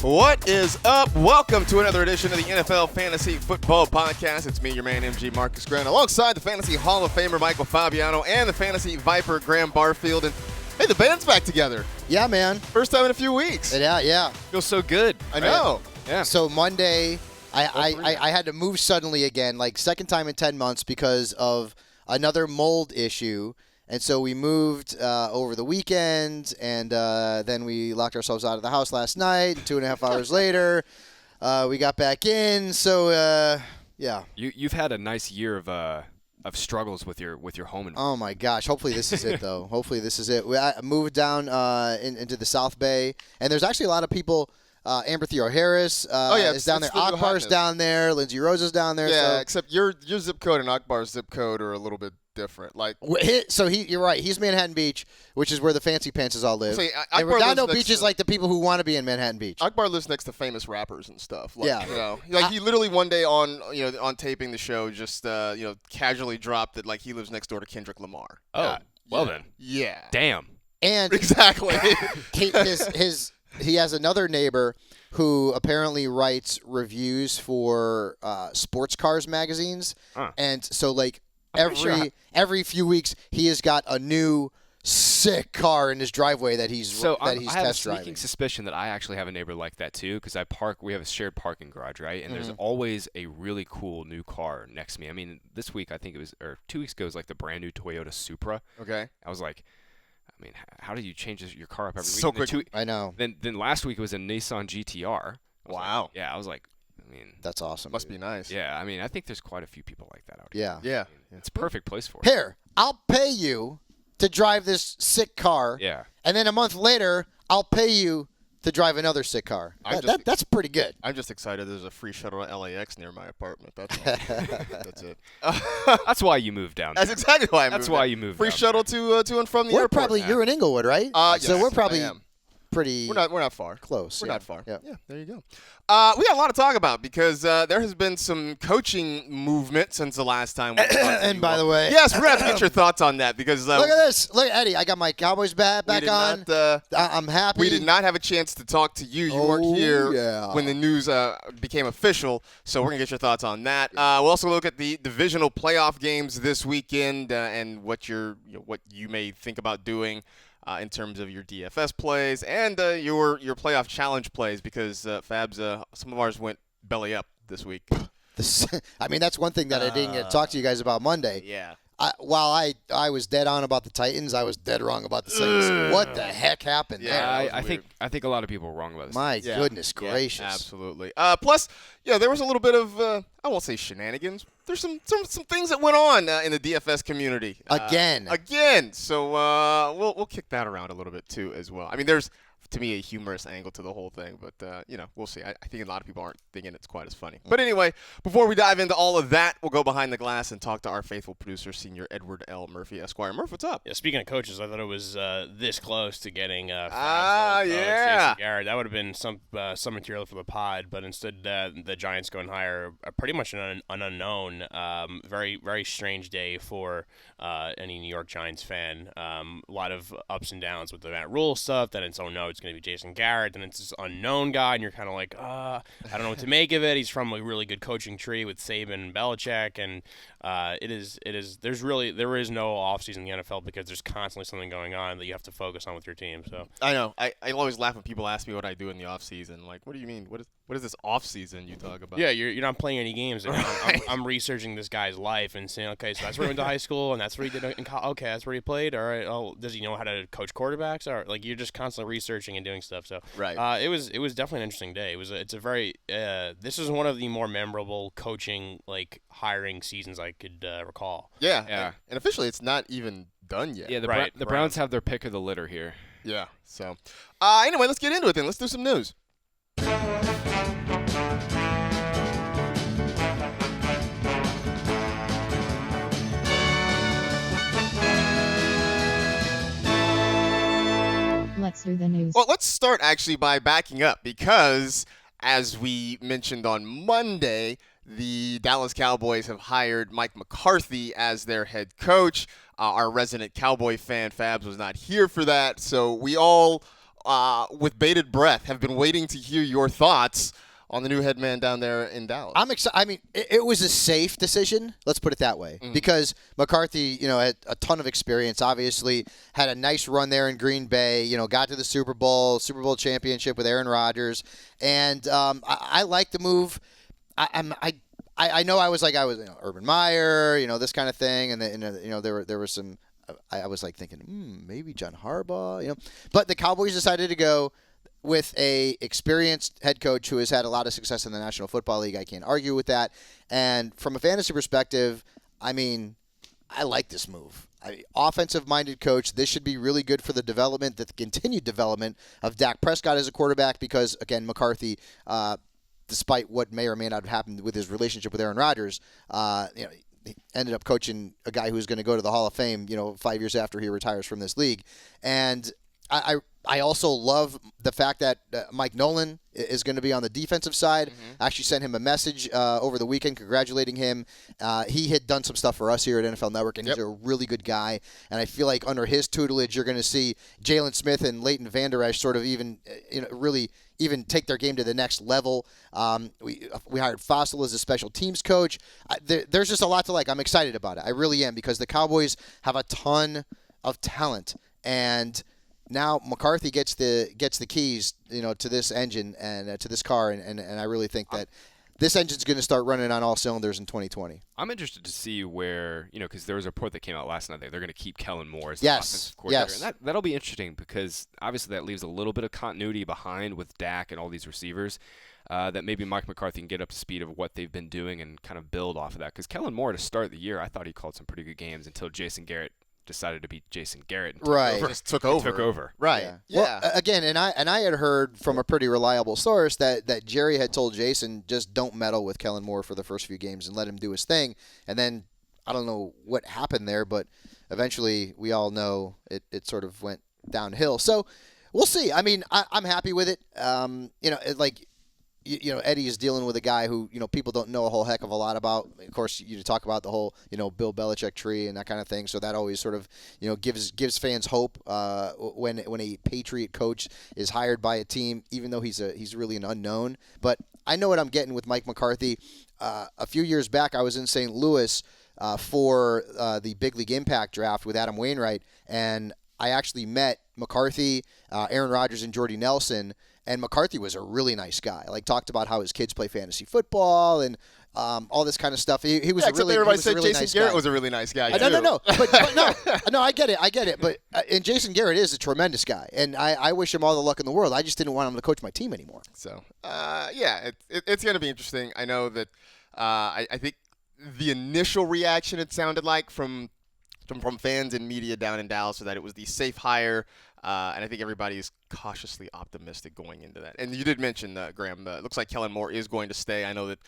What is up? Welcome to another edition of the NFL Fantasy Football Podcast. It's me, your man, MG Marcas Grant, alongside the Fantasy Hall of Famer Michael Fabiano and the Fantasy Viper Graham Barfield. And hey, the band's back together. Yeah, man. First time in a few weeks. Yeah. Feels so good. I know. Yeah. So Monday, I had to move suddenly again, like second time in 10 months because of another mold issue. And so we moved over the weekend, and then we locked ourselves out of the house last night. 2.5 hours later, we got back in. So, yeah. You've had a nice year of struggles with your home environment. Oh, my gosh. Hopefully this is it, though. Hopefully this is it. I moved down into the South Bay, and there's actually a lot of people. Amber Theo-Harris is down there. Akbar's down there. Lindsay Rose is down there. Yeah, so. except your zip code and Akbar's zip code are a little bit different. Like, you're right. He's Manhattan Beach, which is where the fancy pantses all live. And Akbar Redondo Beach is like the people who want to be in Manhattan Beach. Akbar lives next to famous rappers and stuff. Like, yeah. You know, like he literally one day on taping the show just casually dropped that like he lives next door to Kendrick Lamar. Oh, then. Yeah. Damn. And exactly. He has another neighbor who apparently writes reviews for sports cars magazines, and so like every few weeks he has got a new sick car in his driveway that he's test driving. I have a sneaking suspicion that I actually have a neighbor like that too, because we have a shared parking garage, right? And there's always a really cool new car next to me. I mean, this week I think it was, or 2 weeks ago, it was like the brand new Toyota Supra. Okay. I was like, I mean, how do you change your car up every week? So quick. I know. Then last week it was a Nissan GTR. Wow. I was like, I mean, that's awesome. Must be nice. Yeah, I mean, I think there's quite a few people like that out here. Yeah. I mean, it's a perfect place for it. Here, I'll pay you to drive this sick car. Yeah. And then a month later, I'll pay you to drive another sick car. That's pretty good. I'm just excited there's a free shuttle to LAX near my apartment. That's all. That's it. That's why you moved down there. That's exactly why I moved. That's why you moved. Free shuttle to and from the airport. You're in Inglewood, right? So yes, we're probably I am. pretty. We're not far. Close. We're yeah. not far. Yeah. There you go. We got a lot to talk about because there has been some coaching movement since the last time we talked to And you by all. the way, yes, we're gonna have to get your thoughts on that because look at this. Look, Eddie, I got my Cowboys back on. I'm happy. We did not have a chance to talk to you. You weren't here when the news became official, so we're gonna get your thoughts on that. We'll also look at the divisional playoff games this weekend and what you may think about doing. In terms of your DFS plays and your playoff challenge plays, because Fabs, some of ours went belly up this week. I mean, that's one thing that I didn't get to talk to you guys about Monday. Yeah. While I was dead on about the Titans, I was dead wrong about the Saints. What the heck happened there? I think a lot of people were wrong about this. My goodness gracious. Yeah, absolutely. Plus, there was a little bit of I won't say shenanigans. There's some things that went on in the DFS community again. So we'll kick that around a little bit too as well. I mean, there's to me a humorous angle to the whole thing, but we'll see. I think a lot of people aren't thinking it's quite as funny. But anyway, before we dive into all of that, we'll go behind the glass and talk to our faithful producer, Senior Edward L. Murphy, Esquire. Murph, what's up? Yeah, speaking of coaches, I thought it was this close to getting Jason Garrett. That would have been some material for the pod, but instead the Giants go and hire pretty much an unknown. Very, very strange day for any New York Giants fan. A lot of ups and downs with the Matt Rhule stuff. Then it's it's going to be Jason Garrett. Then it's this unknown guy, and you're kind of like, I don't know what to make of it. He's from a really good coaching tree with Saban and Belichick, and there is no offseason in the NFL because there's constantly something going on that you have to focus on with your team. So I know. I always laugh when people ask me what I do in the offseason. Like, what do you mean? What is this offseason you talk about? Yeah, you're not playing any games. I'm researching this guy's life and saying, okay, so that's where he went to high school, and that's what he did in college. Okay, that's where he played. All right. Oh, does he know how to coach quarterbacks? Or like you're just constantly researching and doing stuff. So right. It was definitely an interesting day. It's a very this is one of the more memorable coaching hiring seasons I could recall. Yeah. And officially, it's not even done yet. Yeah, the Browns have their pick of the litter here. Yeah. So anyway, let's get into it then. Let's do some news. Let's do the news. Well, let's start actually by backing up because, as we mentioned on Monday, the Dallas Cowboys have hired Mike McCarthy as their head coach. Our resident Cowboy fan, Fabs, was not here for that, so we all with bated breath, have been waiting to hear your thoughts on the new head man down there in Dallas. I'm excited. I mean, it was a safe decision. Let's put it that way. Because McCarthy, had a ton of experience, obviously, had a nice run there in Green Bay, got to the Super Bowl championship with Aaron Rodgers. And I like the move. I know I was Urban Meyer, this kind of thing. And, there were some, I was like thinking, maybe John Harbaugh, But the Cowboys decided to go with a experienced head coach who has had a lot of success in the National Football League. I can't argue with that. And from a fantasy perspective, I mean, I like this move. Offensive-minded coach. This should be really good for the continued development of Dak Prescott as a quarterback because, again, McCarthy, despite what may or may not have happened with his relationship with Aaron Rodgers, he ended up coaching a guy who's going to go to the Hall of Fame, 5 years after he retires from this league. And I also love the fact that Mike Nolan is going to be on the defensive side. I actually sent him a message over the weekend congratulating him. He had done some stuff for us here at NFL Network, and he's a really good guy. And I feel like under his tutelage, you're going to see Jalen Smith and Leighton Vander Esch sort of even take their game to the next level. We hired Fossil as a special teams coach. There's just a lot to like. I'm excited about it. I really am because the Cowboys have a ton of talent, and now McCarthy gets the keys, to this engine and to this car, and I really think that this engine's going to start running on all cylinders in 2020. I'm interested to see where, because there was a report that came out last night that they're going to keep Kellen Moore as the offensive coordinator. Yes. And that'll be interesting because obviously that leaves a little bit of continuity behind with Dak and all these receivers. That maybe Mike McCarthy can get up to speed of what they've been doing and kind of build off of that. Because Kellen Moore, to start the year, I thought he called some pretty good games until Jason Garrett decided to be Jason Garrett and just took over. Right. Yeah. Well, again, and I had heard from a pretty reliable source that Jerry had told Jason just don't meddle with Kellen Moore for the first few games and let him do his thing. And then I don't know what happened there, but eventually we all know it sort of went downhill. So we'll see. I mean, I'm happy with it. Eddie is dealing with a guy who, people don't know a whole heck of a lot about. Of course, you talk about the whole, Bill Belichick tree and that kind of thing. So that always sort of, gives fans hope when a Patriot coach is hired by a team, even though he's really an unknown. But I know what I'm getting with Mike McCarthy. A few years back, I was in St. Louis for the Big League Impact draft with Adam Wainwright, and I actually met McCarthy, Aaron Rodgers, and Jordy Nelson. And McCarthy was a really nice guy. Talked about how his kids play fantasy football and all this kind of stuff. He was everybody said really Jason nice Garrett guy. was a really nice guy. No, but no, I get it. But and Jason Garrett is a tremendous guy, and I wish him all the luck in the world. I just didn't want him to coach my team anymore. So it's going to be interesting. I know that I think the initial reaction it sounded like from fans and media down in Dallas so that it was the safe hire. And I think everybody is cautiously optimistic going into that. And you did mention, Graham, it looks like Kellen Moore is going to stay. I know that,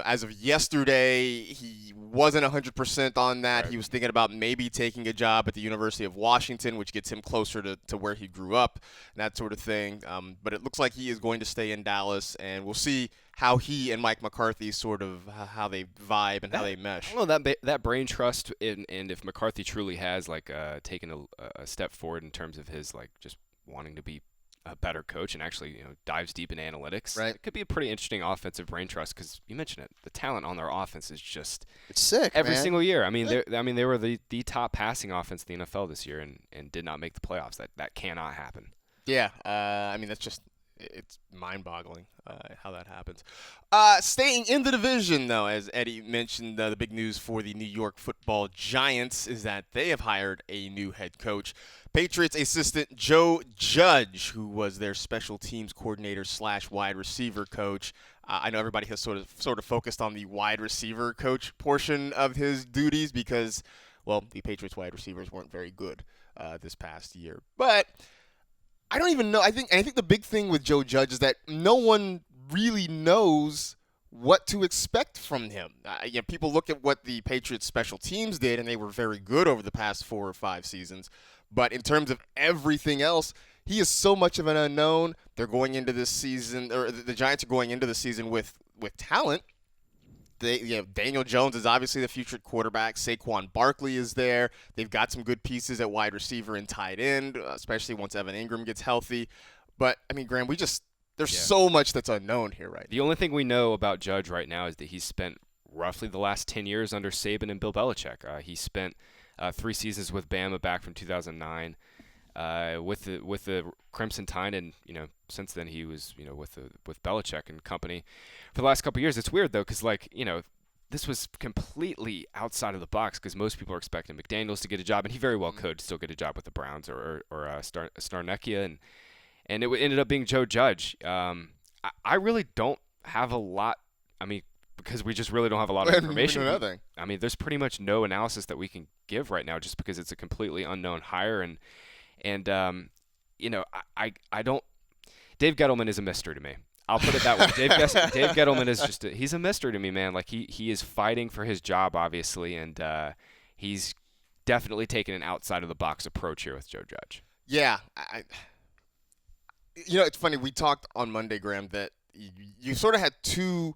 as of yesterday, he wasn't 100% on that. Right. He was thinking about maybe taking a job at the University of Washington, which gets him closer to where he grew up and that sort of thing. But it looks like he is going to stay in Dallas, and we'll see how he and Mike McCarthy sort of how they vibe and how they mesh. I don't know, that brain trust and if McCarthy truly has taken a step forward in terms of his just wanting to be a better coach and actually dives deep in analytics. Right. It could be a pretty interesting offensive brain trust because you mentioned it. The talent on their offense is just it's sick every man. single year. I mean, they were the top passing offense in the NFL this year and did not make the playoffs. That cannot happen. Yeah. I mean, that's just. It's mind-boggling how that happens. Staying in the division, though, as Eddie mentioned, the big news for the New York Football Giants is that they have hired a new head coach. Patriots assistant Joe Judge, who was their special teams coordinator / wide receiver coach. I know everybody has sort of focused on the wide receiver coach portion of his duties because, well, the Patriots wide receivers weren't very good this past year. But I don't even know. I think the big thing with Joe Judge is that no one really knows what to expect from him. People look at what the Patriots special teams did, and they were very good over the past 4 or 5 seasons. But in terms of everything else, he is so much of an unknown. They're going into this season, or the Giants are going into the season with talent. Daniel Jones is obviously the future quarterback. Saquon Barkley is there. They've got some good pieces at wide receiver and tight end, especially once Evan Ingram gets healthy. But, I mean, Graham, there's so much that's unknown here right now. The only thing we know about Judge right now is that he's spent roughly the last 10 years under Saban and Bill Belichick. He spent 3 seasons with Bama back from 2009 with the Crimson Tide, and since then he was with Belichick and company for the last couple of years. It's weird though, because this was completely outside of the box, because most people are expecting McDaniels to get a job, and he very well could still get a job with the Browns or Snarnekia, and it ended up being Joe Judge. I really don't have a lot. I mean, because we just really don't have a lot of information. I mean, there's pretty much no analysis that we can give right now, just because it's a completely unknown hire, and I don't. Dave Gettleman is a mystery to me. I'll put it that way. Dave Gettleman is he's a mystery to me, man. Like he is fighting for his job, obviously, and he's definitely taking an outside of the box approach here with Joe Judge. Yeah, it's funny. We talked on Monday, Graham, that you sort of had two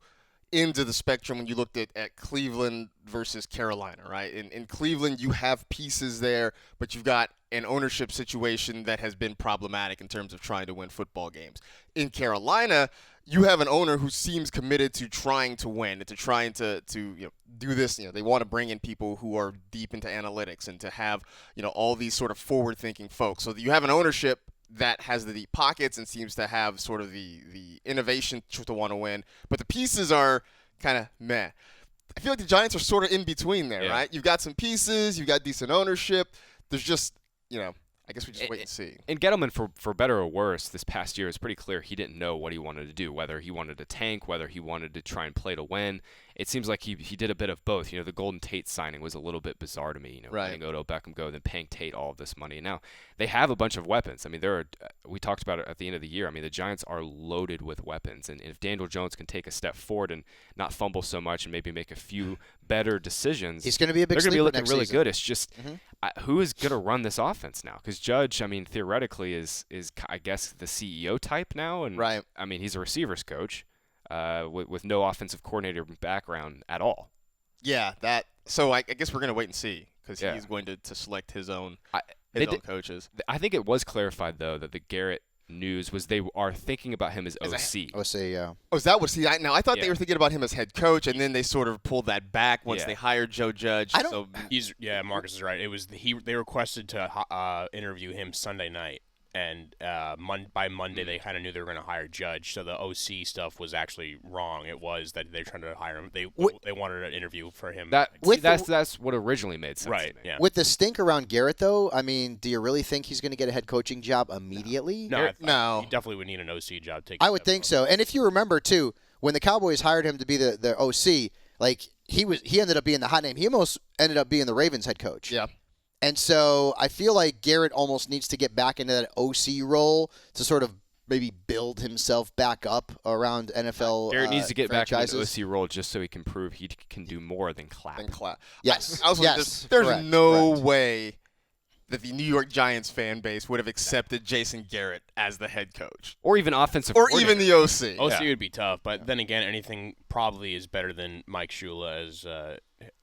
ends of the spectrum when you looked at Cleveland versus Carolina, right? In Cleveland, you have pieces there, but you've got an ownership situation that has been problematic in terms of trying to win football games. In Carolina, you have an owner who seems committed to trying to win and to trying to do this. They want to bring in people who are deep into analytics and to have all these sort of forward-thinking folks. So you have an ownership that has the deep pockets and seems to have sort of the innovation to want to win, but the pieces are kind of meh. I feel like the Giants are sort of in between there, right? You've got some pieces, you've got decent ownership. There's just, I guess we just wait and see. And Gettleman, for better or worse, this past year, it's pretty clear he didn't know what he wanted to do, whether he wanted to tank, whether he wanted to try and play to win. It seems like he did a bit of both. The Golden Tate signing was a little bit bizarre to me. Letting Odell Beckham go, then paying Tate all of this money. And now they have a bunch of weapons. I mean, we talked about it at the end of the year. I mean, the Giants are loaded with weapons. And if Daniel Jones can take a step forward and not fumble so much and maybe make a few better decisions, he's going to be a big they're going to be looking really season. good. It's just who is going to run this offense now? Because Judge, I mean, theoretically is I guess the CEO type now, and I mean, he's a receivers coach with no offensive coordinator background at all. Yeah, so I guess we're going to wait and see, because he's going to select his own coaches. I think it was clarified though that the Garrett news was they are thinking about him as OC. OC, yeah. Oh, is that what? See, I thought they were thinking about him as head coach, and then they sort of pulled that back once they hired Joe Judge. Marcus is right. It was they requested to interview him Sunday night, and by Monday they kind of knew they were going to hire Judge. So the OC stuff was actually wrong. It was that they're trying to hire him. They wanted an interview for him. That's what originally made sense. Right. To me. Yeah. With the stink around Garrett, though, I mean, do you really think he's going to get a head coaching job immediately? No. He definitely would need an OC job. I would think so. And if you remember too, when the Cowboys hired him to be the OC, like he ended up being the hot name. He almost ended up being the Ravens head coach. Yeah. And so I feel like Garrett almost needs to get back into that OC role to sort of maybe build himself back up around NFL Garrett needs to get franchises. back into the OC role just so he can prove he can do more than clap. Yes. There's Correct. no way that the New York Giants fan base would have accepted Jason Garrett as the head coach. Or even offensive Or coordinator. even the OC. OC would be tough, but then again, anything probably is better than Mike Shula as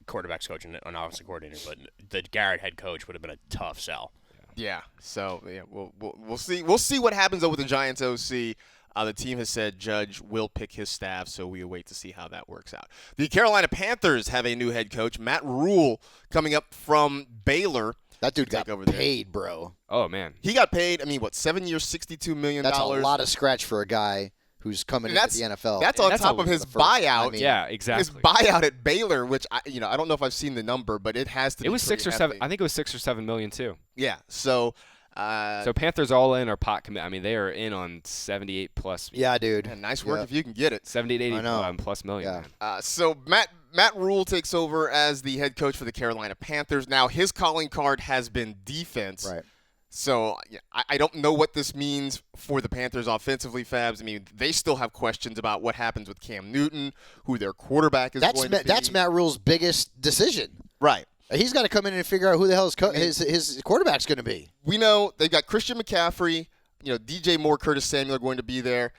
quarterbacks coach and an offensive coordinator. But the Garrett head coach would have been a tough sell. Yeah. So we'll see. We'll see what happens though with the Giants OC. The team has said Judge will pick his staff, so we await to see how that works out. The Carolina Panthers have a new head coach, Matt Rhule, coming up from Baylor. That dude got paid, bro. Oh, man. He got paid, 7 years, $62 million. That's a lot of scratch for a guy who's coming into the NFL. That's on top of his buyout. I mean, yeah, exactly. His buyout at Baylor, which I don't know if I've seen the number, but it has to be. It was 6 or 7. I think it was 6 or 7 million too. Yeah. So Panthers all in or pot commit. I mean, they are in on 78 plus. Yeah, dude. Yeah, nice work if you can get it. 70 to 80 plus million. Yeah. So Matt Rhule takes over as the head coach for the Carolina Panthers. Now his calling card has been defense. Right. So I don't know what this means for the Panthers offensively, Fabs. I mean, they still have questions about what happens with Cam Newton, who their quarterback is going to be. That's Matt Rhule's biggest decision. Right. He's got to come in and figure out who the hell his quarterback's going to be. We know they've got Christian McCaffrey, DJ Moore, Curtis Samuel are going to be there.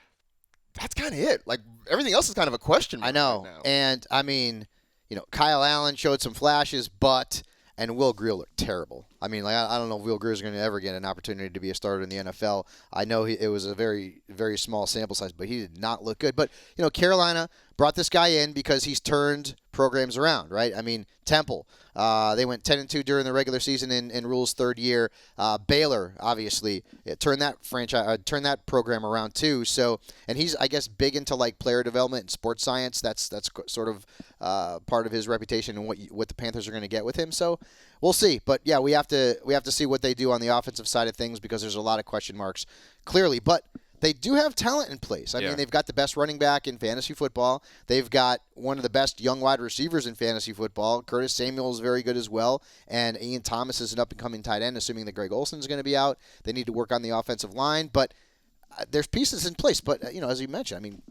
that's kind of it. Like, everything else is kind of a question mark. I know. Right now. And, I mean, Kyle Allen showed some flashes, and Will Grier looked terrible. I mean, like I don't know if Will Grier is going to ever get an opportunity to be a starter in the NFL. I know it was a very, very small sample size, but he did not look good. But, Carolina brought this guy in because he's turned programs around, right? I mean, Temple, they went 10-2 during the regular season in Rhule's third year. Baylor, obviously, turned that program around too. So, and he's, I guess, big into like player development and sports science. That's sort of part of his reputation and what the Panthers are going to get with him. So, we'll see. But yeah, we have to see what they do on the offensive side of things because there's a lot of question marks clearly. But they do have talent in place. I mean, they've got the best running back in fantasy football. They've got one of the best young wide receivers in fantasy football. Curtis Samuel is very good as well. And Ian Thomas is an up-and-coming tight end, assuming that Greg Olsen is going to be out. They need to work on the offensive line. But there's pieces in place. But, as you mentioned, I mean,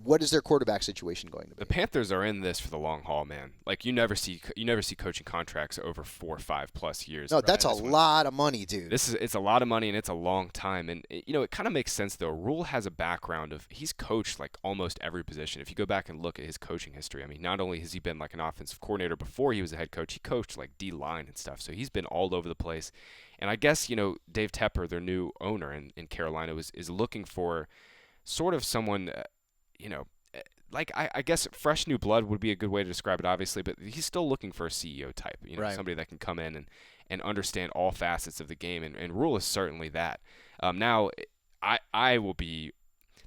what is their quarterback situation going to be? The Panthers are in this for the long haul, man. Like you never see coaching contracts over 4 or 5 plus years. No, that's a lot of money, dude. It's a lot of money and it's a long time. And it kind of makes sense though. Rhule has a background of he's coached like almost every position. If you go back and look at his coaching history, I mean, not only has he been like an offensive coordinator before he was a head coach, he coached like D-line and stuff. So he's been all over the place. And I guess Dave Tepper, their new owner in Carolina, is looking for sort of someone. Like I guess fresh new blood would be a good way to describe it, obviously, but he's still looking for a CEO type, right. Somebody that can come in and understand all facets of the game, and Rhule is certainly that. Now, I will be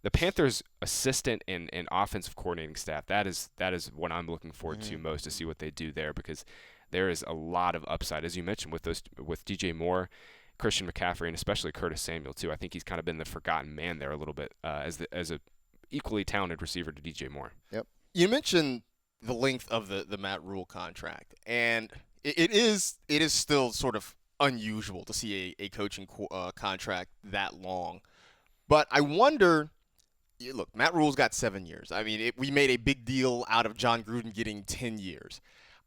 the Panthers' assistant and offensive coordinating staff. That is what I'm looking forward to most, to see what they do there, because there is a lot of upside, as you mentioned, with DJ Moore, Christian McCaffrey, and especially Curtis Samuel too. I think he's kind of been the forgotten man there a little bit as a equally talented receiver to DJ Moore. Yep. You mentioned the length of the Matt Rhule contract, and it is still sort of unusual to see a coaching contract that long. But I wonder, look, Matt Rhule's got 7 years. I mean, we made a big deal out of John Gruden getting 10 years.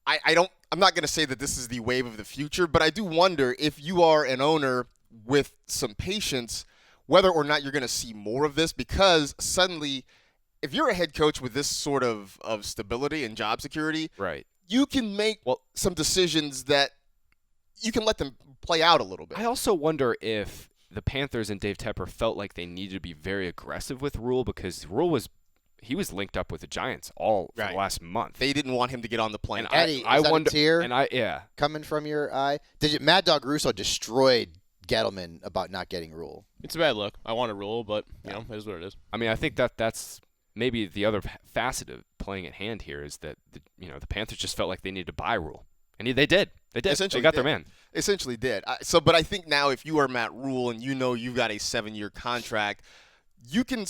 I'm not going to say that this is the wave of the future, but I do wonder if you are an owner with some patience, whether or not you're going to see more of this, because suddenly, if you're a head coach with this sort of stability and job security, right, you can make some decisions that you can let them play out a little bit. I also wonder if the Panthers and Dave Tepper felt like they needed to be very aggressive with Rhule, because Rhule was linked up with the Giants for the last month. They didn't want him to get on the plane. And Eddie, I wonder, a tear coming from your eye? Mad Dog Russo destroyed Gettleman about not getting Rhule? It's a bad look. I want a Rhule, but it is what it is. I mean, I think that's maybe the other facet of playing at hand here is that the Panthers just felt like they needed to buy Rhule, and they did. They did. They got their man. Essentially did. But I think now if you are Matt Rhule and you've got a 7-year contract, you can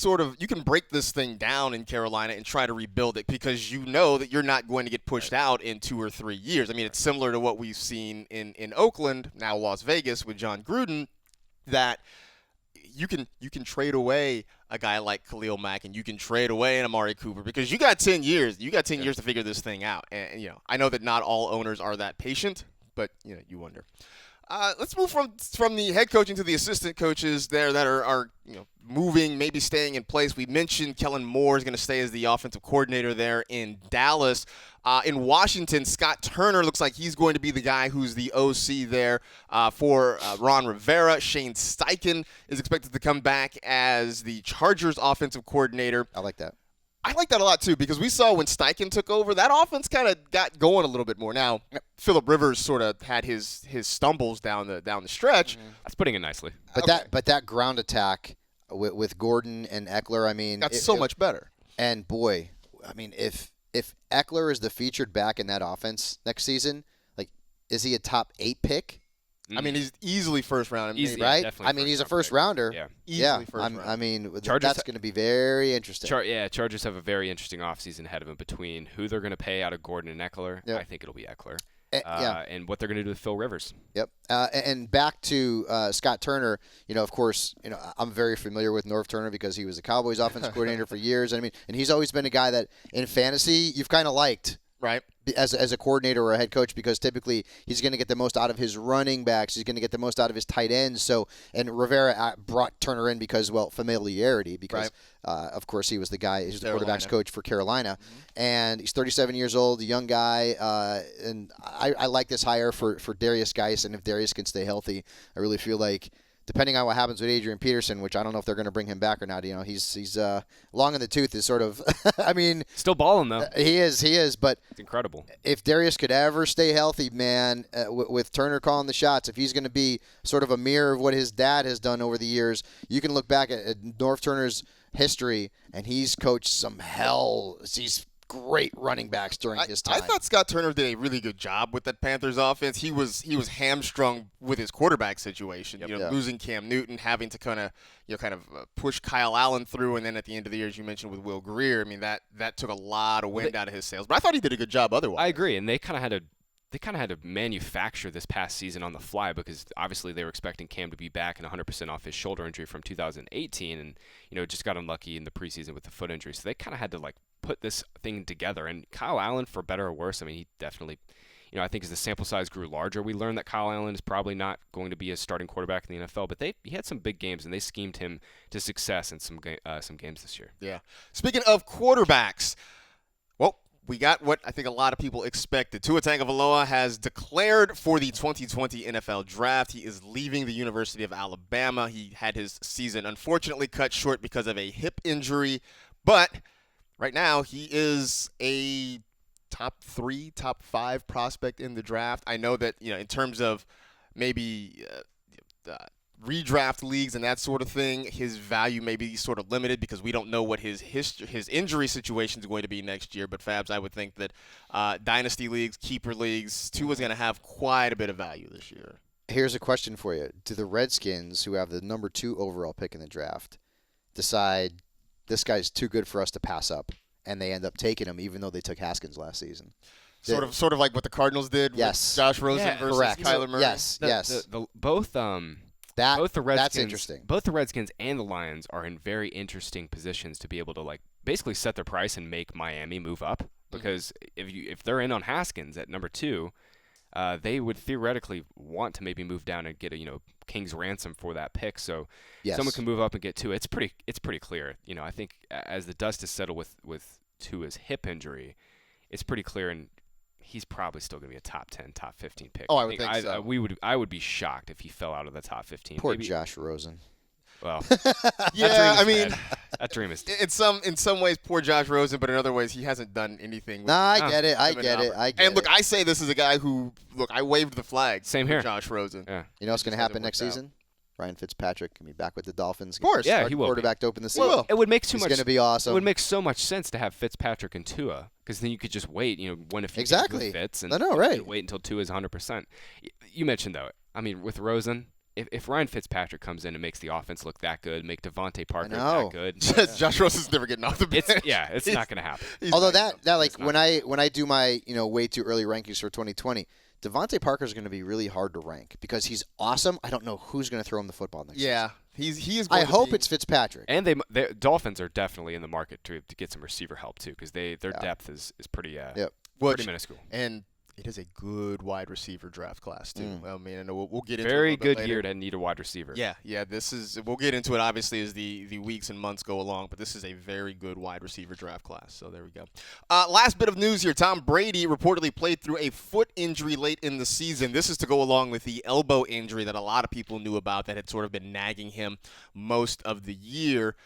break this thing down in Carolina and try to rebuild it, because you know that you're not going to get pushed out in 2 or 3 years. I mean, it's similar to what we've seen in Oakland, now Las Vegas, with John Gruden, that you can trade away a guy like Khalil Mack, and you can trade away an Amari Cooper, because you got 10 years. You got 10 years to figure this thing out. And I know that not all owners are that patient, but you wonder. Let's move from the head coaching to the assistant coaches there that are moving, maybe staying in place. We mentioned Kellen Moore is going to stay as the offensive coordinator there in Dallas. In Washington, Scott Turner looks like he's going to be the guy who's the OC there for Ron Rivera. Shane Steichen is expected to come back as the Chargers offensive coordinator. I like that. I like that a lot, too, because we saw when Steichen took over, that offense kind of got going a little bit more. Now, Phillip Rivers sort of had his stumbles down the stretch. That's putting it nicely. But that ground attack with Gordon and Eckler, I mean, that's so much better. And boy, I mean, if Eckler is the featured back in that offense next season, like, is he a top 8 pick? I mean, he's easily first round, easy, right? I mean, he's a first rounder. Yeah, easily first round. I mean, that's going to be very interesting. Chargers have a very interesting offseason ahead of them between who they're going to pay out of Gordon and Eckler. Yep. I think it'll be Eckler. And what they're going to do with Phil Rivers. Yep. And back to Scott Turner, of course, I'm very familiar with Norv Turner because he was the Cowboys offensive coordinator for years. And he's always been a guy that in fantasy you've kind of liked. Right. as a coordinator or a head coach, because typically he's going to get the most out of his running backs. He's going to get the most out of his tight ends. So, and Rivera brought Turner in because, well, familiarity, because of course he was the guy, he's the quarterback's coach for Carolina, and he's 37 years old, a young guy, and I like this hire for Darius Geis, and if Darius can stay healthy, I really feel like, depending on what happens with Adrian Peterson, which I don't know if they're going to bring him back or not. You know, he's long in the tooth is sort of. I mean, still balling though. He is. But it's incredible. If Darius could ever stay healthy, man, with Turner calling the shots, if he's going to be sort of a mirror of what his dad has done over the years, you can look back at Norv Turner's history, and he's coached some hell. He's great running backs during his time. I thought Scott Turner did a really good job with that Panthers offense. He was hamstrung with his quarterback situation. Losing Cam Newton, having to kind of push Kyle Allen through, and then at the end of the year, as you mentioned with Will Grier, I mean that took a lot of wind out of his sails. But I thought he did a good job otherwise. I agree, and they kind of had to manufacture this past season on the fly, because obviously they were expecting Cam to be back and 100% off his shoulder injury from 2018, and just got unlucky in the preseason with the foot injury. So they kind of had to put this thing together. And Kyle Allen, for better or worse, I mean, he definitely, I think as the sample size grew larger, we learned that Kyle Allen is probably not going to be a starting quarterback in the NFL. But he had some big games, and they schemed him to success in some games this year. Yeah. Speaking of quarterbacks, well, we got what I think a lot of people expected. Tua Tagovailoa has declared for the 2020 NFL Draft. He is leaving the University of Alabama. He had his season unfortunately cut short because of a hip injury, but right now he is a top 3, top 5 prospect in the draft. I know that, in terms of maybe redraft leagues and that sort of thing, his value may be sort of limited because we don't know what his injury situation is going to be next year. But Fabs, I would think that dynasty leagues, keeper leagues, Tua's going to have quite a bit of value this year. Here's a question for you. Do the Redskins, who have the number 2 overall pick in the draft, decide this guy's too good for us to pass up, and they end up taking him even though they took Haskins last season? Sort of like what the Cardinals did with Josh Rosen versus Kyler Murray? Yes. Both the Redskins, that's interesting. Both the Redskins and the Lions are in very interesting positions to be able to basically set their price and make Miami move up, because if they're in on Haskins at number 2, they would theoretically want to maybe move down and get a king's ransom for that pick. So someone can move up and get 2. It's pretty clear. I think as the dust is settled with Tua's hip injury, it's pretty clear, and he's probably still going to be a top 10, top 15 pick. Oh, I would think so. I would be shocked if he fell out of the top 15. Poor Josh Rosen. Well, yeah, I mean, that dream is in some ways poor Josh Rosen, but in other ways he hasn't done anything. I get it. And look, I say this is a guy who, I waved the flag. Same here. Josh Rosen. Yeah. You know what's going to happen next season? Ryan Fitzpatrick can be back with the Dolphins. Of course. Yeah, he will. Quarterback to open the season. Well, it would make He's going to be awesome. It would make so much sense to have Fitzpatrick and Tua, because then you could just wait, when if exactly Fitz, and right. Wait until Tua is 100%. You mentioned though, I mean, with Rosen, if Ryan Fitzpatrick comes in and makes the offense look that good, make Devontae Parker that good, Josh Rosen's never getting off the bench. It's not going to happen. Although when I do my way too early rankings for 2020. Devontae Parker is going to be really hard to rank because he's awesome. I don't know who's going to throw him the football next season. He is. I hope it's Fitzpatrick. And the Dolphins are definitely in the market to get some receiver help too, because their depth is pretty pretty minuscule. And it is a good wide receiver draft class too. I mean, and we'll get into very it good later. year to need a wide receiver. Yeah. We'll get into it obviously as the weeks and months go along, but this is a very good wide receiver draft class. So there we go. Last bit of news here: Tom Brady reportedly played through a foot injury late in the season. This is to go along with the elbow injury that a lot of people knew about that had sort of been nagging him most of the year.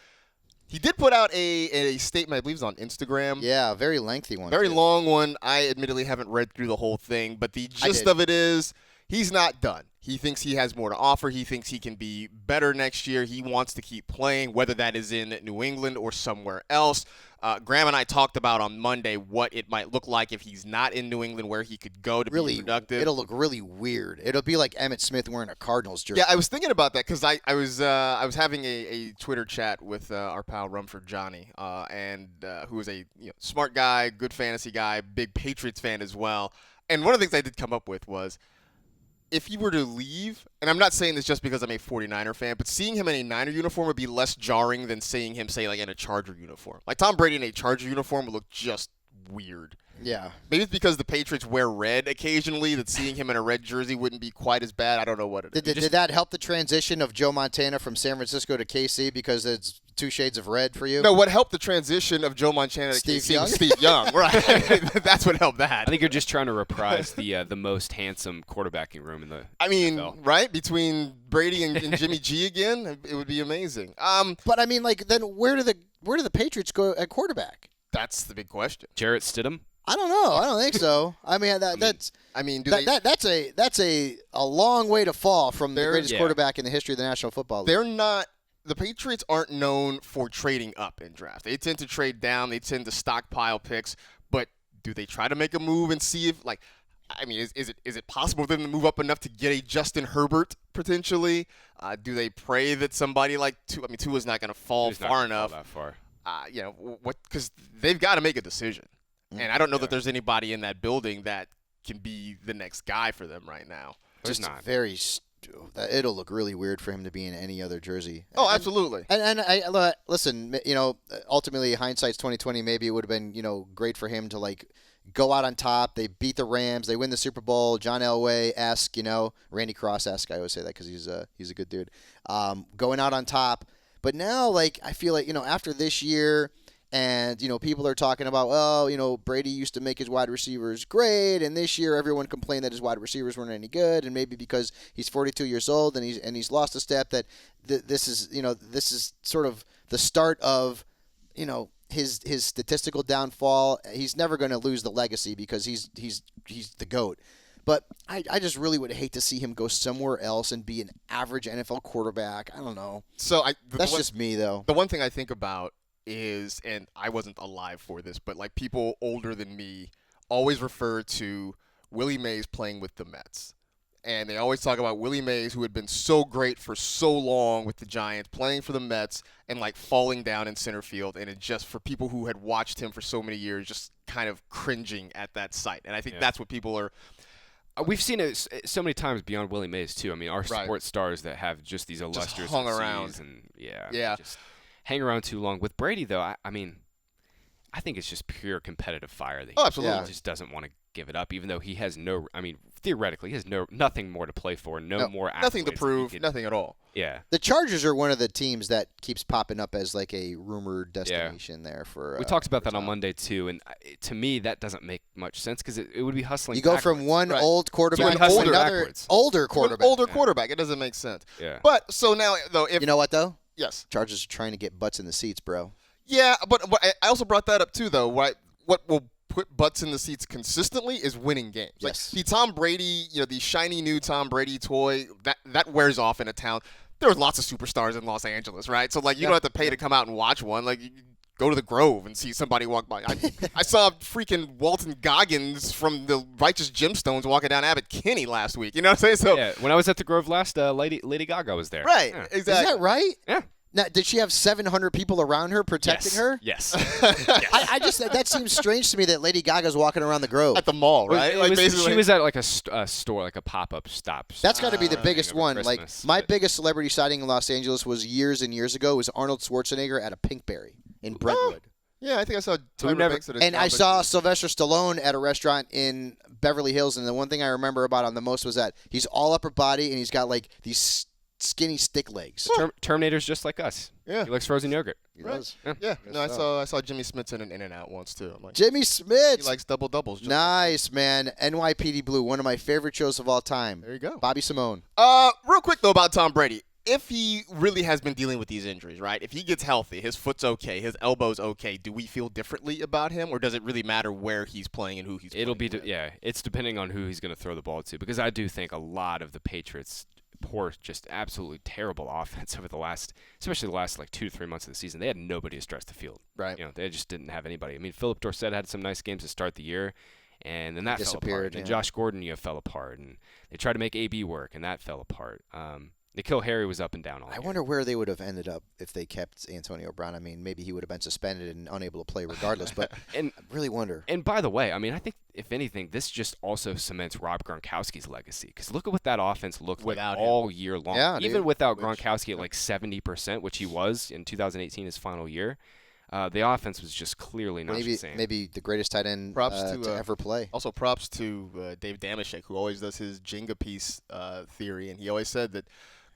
He did put out a statement, I believe it's on Instagram. Yeah, a very lengthy one. Very long one. I admittedly haven't read through the whole thing, but the gist of it is he's not done. He thinks he has more to offer. He thinks he can be better next year. He wants to keep playing, whether that is in New England or somewhere else. Graham and I talked about on Monday what it might look like if he's not in New England, where he could go to be productive. It'll look really weird. It'll be like Emmitt Smith wearing a Cardinals jersey. Yeah, I was thinking about that because I was having a Twitter chat with our pal Rumford Johnny, and who is a smart guy, good fantasy guy, big Patriots fan as well. And one of the things I did come up with was, if he were to leave, and I'm not saying this just because I'm a 49er fan, but seeing him in a Niner uniform would be less jarring than seeing him, say, like in a Charger uniform. Like Tom Brady in a Charger uniform would look just weird. Yeah. Maybe it's because the Patriots wear red occasionally that seeing him in a red jersey wouldn't be quite as bad. I don't know what it is. Did that help the transition of Joe Montana from San Francisco to KC because it's 2 shades of red for you? No, what helped the transition of Joe Montana to Steve KC Young? was Steve Young. Right. That's what helped that. I think you're just trying to reprise the most handsome quarterbacking room in the NFL. Right? Between Brady and Jimmy G again, it would be amazing. But I mean, like, then where do the Patriots go at quarterback? That's the big question. Jarrett Stidham? I don't know. I don't think so. I mean, that's a long way to fall from the greatest quarterback in the history of the National Football League. The Patriots aren't known for trading up in draft. They tend to trade down. They tend to stockpile picks. But do they try to make a move and see if, like, I mean, is it possible for them to move up enough to get a Justin Herbert potentially? Do they pray that somebody like Tua's not going to fall far enough? Fall that far. Because they've got to make a decision. And I don't know that there's anybody in that building that can be the next guy for them right now. There's not. It'll look really weird for him to be in any other jersey. Oh, absolutely. And I listen, ultimately hindsight's 2020. Maybe it would have been, great for him to like go out on top. They beat the Rams. They win the Super Bowl. John Elway-esque, Randy Cross-esque. I always say that because he's a good dude. Going out on top. But now, like, I feel like, after this year. And, people are talking about, Brady used to make his wide receivers great, and this year everyone complained that his wide receivers weren't any good, and maybe because he's 42 years old and he's lost a step that this is sort of the start of, his statistical downfall. He's never going to lose the legacy because he's the GOAT. But I just really would hate to see him go somewhere else and be an average NFL quarterback. I don't know. That's just me, though. The one thing I think about is, and I wasn't alive for this, but like people older than me always refer to Willie Mays playing with the Mets. And they always talk about Willie Mays, who had been so great for so long with the Giants, playing for the Mets and like falling down in center field. And it just, for people who had watched him for so many years, just kind of cringing at that sight. And I think that's what people are. We've seen it so many times beyond Willie Mays, too. I mean, our sports stars that have just these illustrious hung around. And just hang around too long. With Brady, though, I mean, I think it's just pure competitive fire that absolutely. He just doesn't want to give it up, even though he has theoretically, he has nothing more to play for, more nothing to prove, nothing at all. Yeah. The Chargers are one of the teams that keeps popping up as like a rumored destination there for. We talked about that on Monday too, and to me that doesn't make much sense because it would be hustling. You go backwards. from one old quarterback to another older quarterback. Older quarterback. It doesn't make sense. Yeah. But so now though, if you know what though? Yes. Chargers are trying to get butts in the seats, bro. Yeah, but I also brought that up too though. What will put butts in the seats consistently is winning games. Yes. Like the Tom Brady, the shiny new Tom Brady toy, that wears off in a town. There were lots of superstars in Los Angeles, right? So like you don't have to pay to come out and watch one. Like you go to the Grove and see somebody walk by. I saw freaking Walton Goggins from the Righteous Gemstones walking down Abbott Kinney last week. You know what I'm saying? So yeah, when I was at the Grove last, Lady Gaga was there. Right, yeah. exactly. Is that right? Yeah. Now, did she have 700 people around her protecting her? Yes. I just that seems strange to me that Lady Gaga's walking around the Grove at the mall, right? She was at like a store, like a pop-up stop. That's got to be the biggest one. Like my biggest celebrity sighting in Los Angeles was years and years ago. It was Arnold Schwarzenegger at a Pinkberry in Brentwood. Yeah, I think I saw Tyra Banks at a And I saw Sylvester Stallone at a restaurant in Beverly Hills, and the one thing I remember about him the most was that he's all upper body and he's got like these skinny stick legs. Terminator's just like us. Yeah. He likes frozen yogurt. He does. Yeah. No, I saw Jimmy Smith in an In-N-Out once too. I'm like, Jimmy Smith. He likes double doubles. Nice, man. NYPD Blue, one of my favorite shows of all time. There you go. Bobby Simone. Real quick though about Tom Brady. If he really has been dealing with these injuries, right? If he gets healthy, his foot's okay, his elbow's okay, do we feel differently about him, or does it really matter where he's playing and who he's playing with? It's depending on who he's going to throw the ball to, because I do think a lot of the Patriots poor, just absolutely terrible offense over especially the last like 2 to 3 months of the season. They had nobody to stretch the field. Right. They just didn't have anybody. I mean, Philip Dorsett had some nice games to start the year, and then that fell apart. And Josh Gordon, fell apart, and they tried to make AB work, and that fell apart. Nikhil Harry was up and down all year. I wonder where they would have ended up if they kept Antonio Brown. I mean, maybe he would have been suspended and unable to play regardless, but I really wonder. And by the way, I mean, I think, if anything, this just also cements Rob Gronkowski's legacy, because look at what that offense looked like all year long. Yeah, even without Gronkowski at like 70%, which he was in 2018, his final year. The offense was just clearly not the same. Maybe the greatest tight end to ever play. Also, props to Dave Damashek, who always does his Jenga piece theory, and he always said that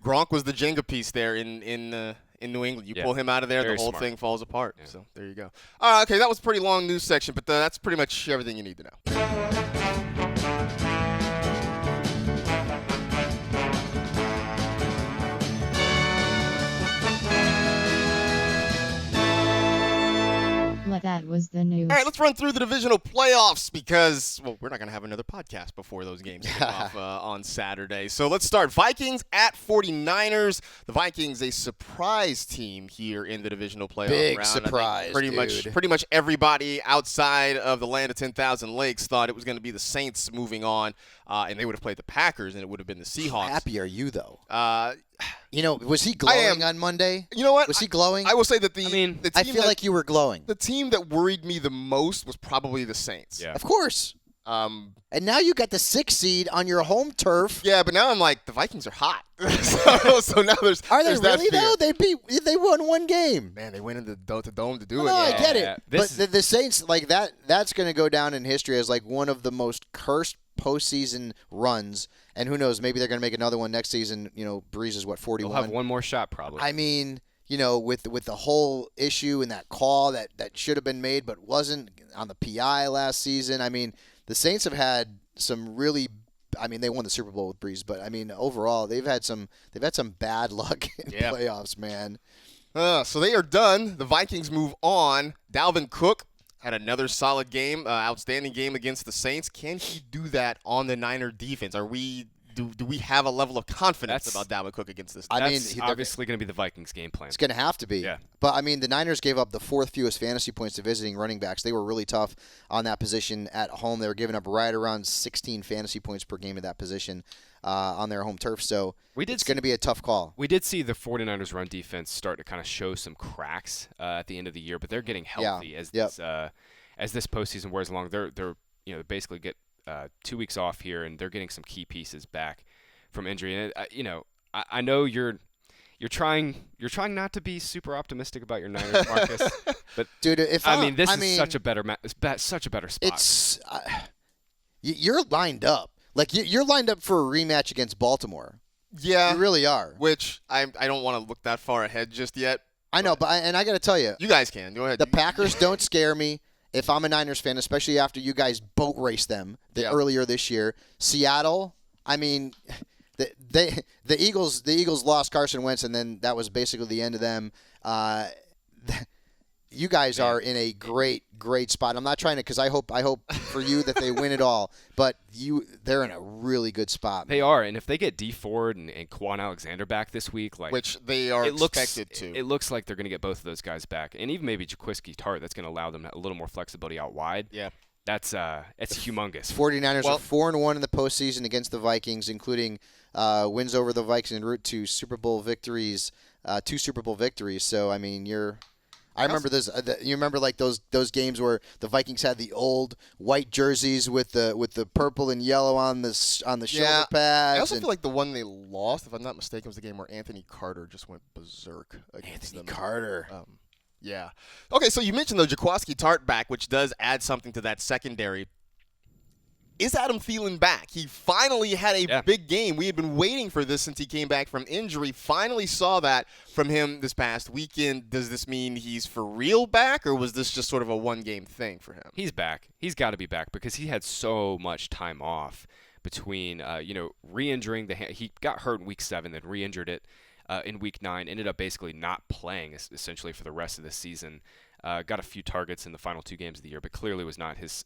Gronk was the Jenga piece there in New England. You pull him out of there, the whole thing falls apart. Yeah. So there you go. Okay, that was a pretty long news section, but that's pretty much everything you need to know. That was the news. All right, let's run through the divisional playoffs because, well, we're not going to have another podcast before those games kick off on Saturday. So let's start. Vikings at 49ers. The Vikings, a surprise team here in the divisional playoff Big round. surprise, pretty much everybody outside of the land of 10,000 lakes thought it was going to be the Saints moving on, and they would have played the Packers, and it would have been the Seahawks. How happy are you, though? Was he glowing on Monday? You know what? Was he glowing? I will say that I feel like you were glowing. The team that worried me the most was probably the Saints. Yeah. Of course. And now you got the 6th seed on your home turf. Yeah, but now I'm like, the Vikings are hot. so now there's Are they there's really, though? They won one game. Man, they went into the dome to do it. No, Yeah. I get it. But the Saints, like that's going to go down in history as like one of the most cursed postseason runs. And who knows, maybe they're going to make another one next season. Breeze is 41? They'll have one more shot probably. I mean, with the whole issue and that call that should have been made but wasn't on the PI last season. I mean, the Saints have had some really they won the Super Bowl with Breeze, but I mean, overall, they've had some bad luck in playoffs, man. So they are done. The Vikings move on. Dalvin Cook had another solid game, outstanding game against the Saints. Can he do that on the Niner defense? Do we have a level of confidence about Dalvin Cook against this? That's obviously going to be the Vikings' game plan. It's going to have to be. Yeah. But, the Niners gave up the 4th fewest fantasy points to visiting running backs. They were really tough on that position at home. They were giving up right around 16 fantasy points per game at that position on their home turf. So it's going to be a tough call. We did see the 49ers run defense start to kind of show some cracks at the end of the year, but they're getting healthy as this postseason wears along. They're basically get 2 weeks off here, and they're getting some key pieces back from injury. And I know you're trying not to be super optimistic about your Niners, Marcus. But dude, this is such a better spot. You're lined up. Like you're lined up for a rematch against Baltimore. Yeah, you really are. Which I don't want to look that far ahead just yet. I know, but I got to tell you, you guys can go ahead. The Packers don't scare me. If I'm a Niners fan, especially after you guys boat raced them earlier this year, Seattle. I mean, the Eagles lost Carson Wentz, and then that was basically the end of them. You guys are in a great spot. I'm not trying to, because I hope for you that they win it all, but they're in a really good spot. Man. They are, and if they get D Ford and Quan Alexander back this week, which they are expected to, it looks like they're going to get both of those guys back, and even maybe Jaquiski Tartt. That's going to allow them a little more flexibility out wide. Yeah, it's humongous. 49ers are 4-1 in the postseason against the Vikings, including wins over the Vikings en route to Super Bowl victories, 2 Super Bowl victories. So I mean, I remember this. You remember like those games where the Vikings had the old white jerseys with the purple and yellow on the shoulder pads. I also feel like the one they lost, if I'm not mistaken, was the game where Anthony Carter just went berserk against them. Carter. Yeah. Okay, so you mentioned the Jaquiski Tartt back, which does add something to that secondary. Is Adam Thielen back? He finally had a big game. We had been waiting for this since he came back from injury. Finally saw that from him this past weekend. Does this mean he's for real back, or was this just sort of a one-game thing for him? He's back. He's got to be back because he had so much time off between, re-injuring the hand. He got hurt in Week 7, then re-injured it in Week 9, ended up basically not playing essentially for the rest of the season. Got a few targets in the final 2 games of the year, but clearly was not his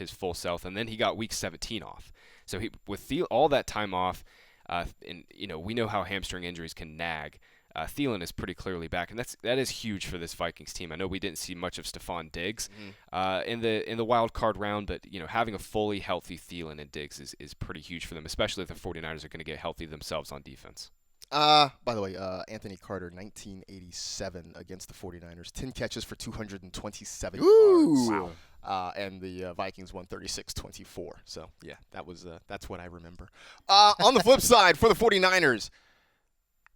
full self. And then he got Week 17 off. So with all that time off, and we know how hamstring injuries can nag. Thielen is pretty clearly back, and that is huge for this Vikings team. I know we didn't see much of Stephon Diggs in the wild card round, but having a fully healthy Thielen and Diggs is pretty huge for them, especially if the 49ers are going to get healthy themselves on defense. By the way, Anthony Carter, 1987 against the 49ers. 10 catches for 227 yards. Wow. And the Vikings won 36-24. So, yeah, that's what I remember. On the flip side, for the 49ers,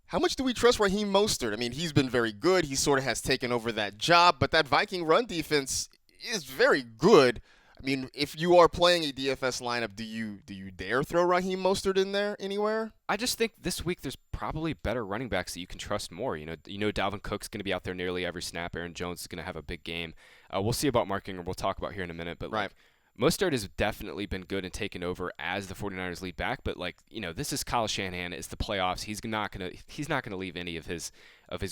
How much do we trust Raheem Mostert? I mean, he's been very good. He sort of has taken over that job, but that Viking run defense is very good. I mean, if you are playing a DFS lineup, do you dare throw Raheem Mostert in there anywhere? I just think this week there's probably better running backs that you can trust more. You know, Dalvin Cook's going to be out there nearly every snap. Aaron Jones is going to have a big game. We'll see about Mark Ingram. We'll talk about here in a minute, but right. Mostert has definitely been good and taken over as the 49ers lead back, but this is Kyle Shanahan. It's the playoffs. He's not gonna leave any of his